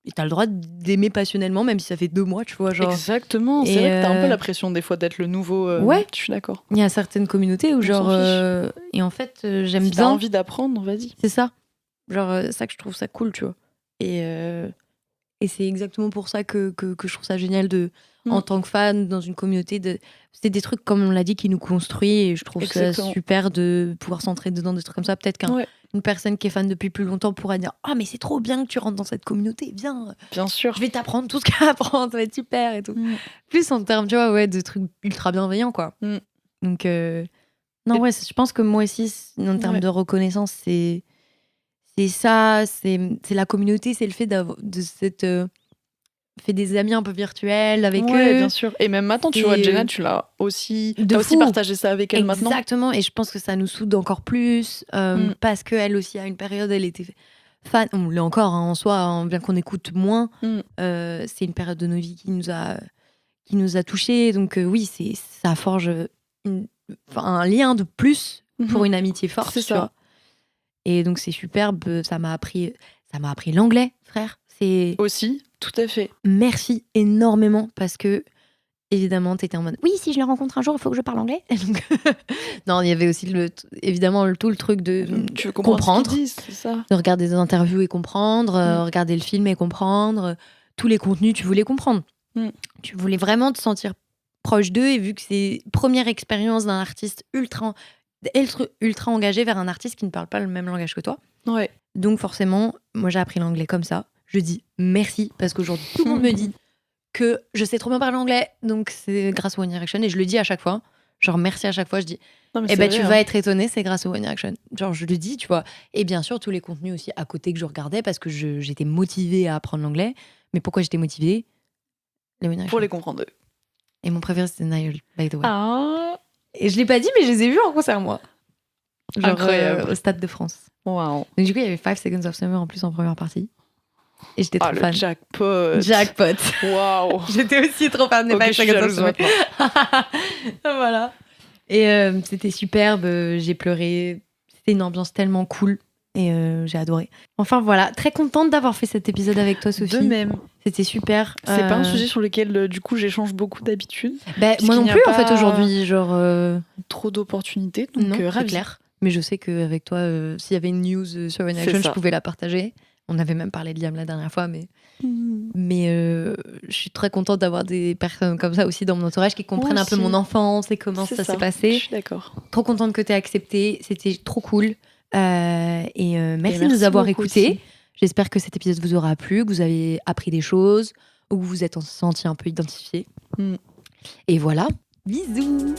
et t'as le droit d'aimer passionnellement, même si ça fait 2 mois, tu vois. Genre... Exactement, c'est vrai que t'as un peu la pression des fois d'être le nouveau. Ouais, je suis d'accord. Il y a certaines communautés où genre... et en fait, j'aime bien... Si t'as envie d'apprendre, vas-y. C'est ça. Genre, ça que je trouve ça cool, tu vois. Et c'est exactement pour ça que je trouve ça génial en tant que fan, dans une communauté, c'est des trucs, comme on l'a dit, qui nous construit, et je trouve ça super de pouvoir s'entraider dans des trucs comme ça. Peut-être qu'une personne qui est fan depuis plus longtemps pourra dire « Ah, mais c'est trop bien que tu rentres dans cette communauté, viens, bien sûr, je vais t'apprendre tout ce qu'il y a à apprendre, ça va être super » et tout. Plus en termes, tu vois, de trucs ultra bienveillants, quoi. Donc, non, ouais, je pense que moi aussi, en termes de reconnaissance, c'est ça, c'est la communauté, c'est le fait de cette... fait des amis un peu virtuels avec eux. Ouais, bien sûr. Et même maintenant, tu vois, Jenna, tu l'as aussi... T'as aussi partagé ça avec elle maintenant. Exactement, et je pense que ça nous soude encore plus, parce qu'elle aussi, à une période, elle était fan, on l'est encore en soi, hein, bien qu'on écoute moins, c'est une période de nos vies qui nous a touchés, donc oui, ça forge un lien de plus pour une amitié forte, tu vois. Et donc c'est superbe, ça m'a appris l'anglais, frère. C'est aussi, tout à fait. Merci énormément, parce que évidemment t'étais en mode oui, si je le rencontre un jour, il faut que je parle anglais. Donc, non, il y avait aussi évidemment tout le truc de tu veux comprendre, ce qu'ils disent, c'est ça. De regarder des interviews et comprendre, regarder le film et comprendre, tous les contenus, tu voulais comprendre. Tu voulais vraiment te sentir proche d'eux, et vu que c'est première expérience d'un artiste ultra engagé vers un artiste qui ne parle pas le même langage que toi. Ouais. Donc forcément, moi j'ai appris l'anglais comme ça. Je dis merci, parce qu'aujourd'hui tout le monde me dit que je sais trop bien parler anglais, donc c'est grâce au One Direction, et je le dis à chaque fois. Genre merci à chaque fois, je dis tu vas être étonné, c'est grâce au One Direction. Genre je le dis, tu vois. Et bien sûr tous les contenus aussi à côté que je regardais, parce que j'étais motivée à apprendre l'anglais. Mais pourquoi j'étais motivée? Les One Direction. Pour les comprendre. Et mon préféré c'était Niall, by the way. Ah. Et je l'ai pas dit, mais je les ai vus en concert, moi. Genre, incroyable. Au Stade de France. Wow. Donc du coup, il y avait 5 Seconds of Summer en plus en première partie. Et j'étais trop fan. Jackpot. Waouh. J'étais aussi trop fan des 5 Seconds of Summer. Voilà. Et c'était superbe. J'ai pleuré. C'était une ambiance tellement cool. Et j'ai adoré. Enfin voilà, très contente d'avoir fait cet épisode avec toi, Sophie. De même. C'était super. C'est pas un sujet sur lequel du coup j'échange beaucoup d'habitude. Moi non plus en fait aujourd'hui, genre trop d'opportunités, donc c'est clair. Mais je sais qu'avec toi, s'il y avait une news sur One Direction, je pouvais la partager. On avait même parlé de Liam la dernière fois, mais je suis très contente d'avoir des personnes comme ça aussi dans mon entourage qui comprennent un peu mon enfance et comment ça s'est passé. Je suis d'accord. Trop contente que tu aies accepté, c'était trop cool. Et merci de nous avoir écoutés. Aussi. J'espère que cet épisode vous aura plu, que vous avez appris des choses, ou que vous vous êtes senti un peu identifié. Et voilà, bisous.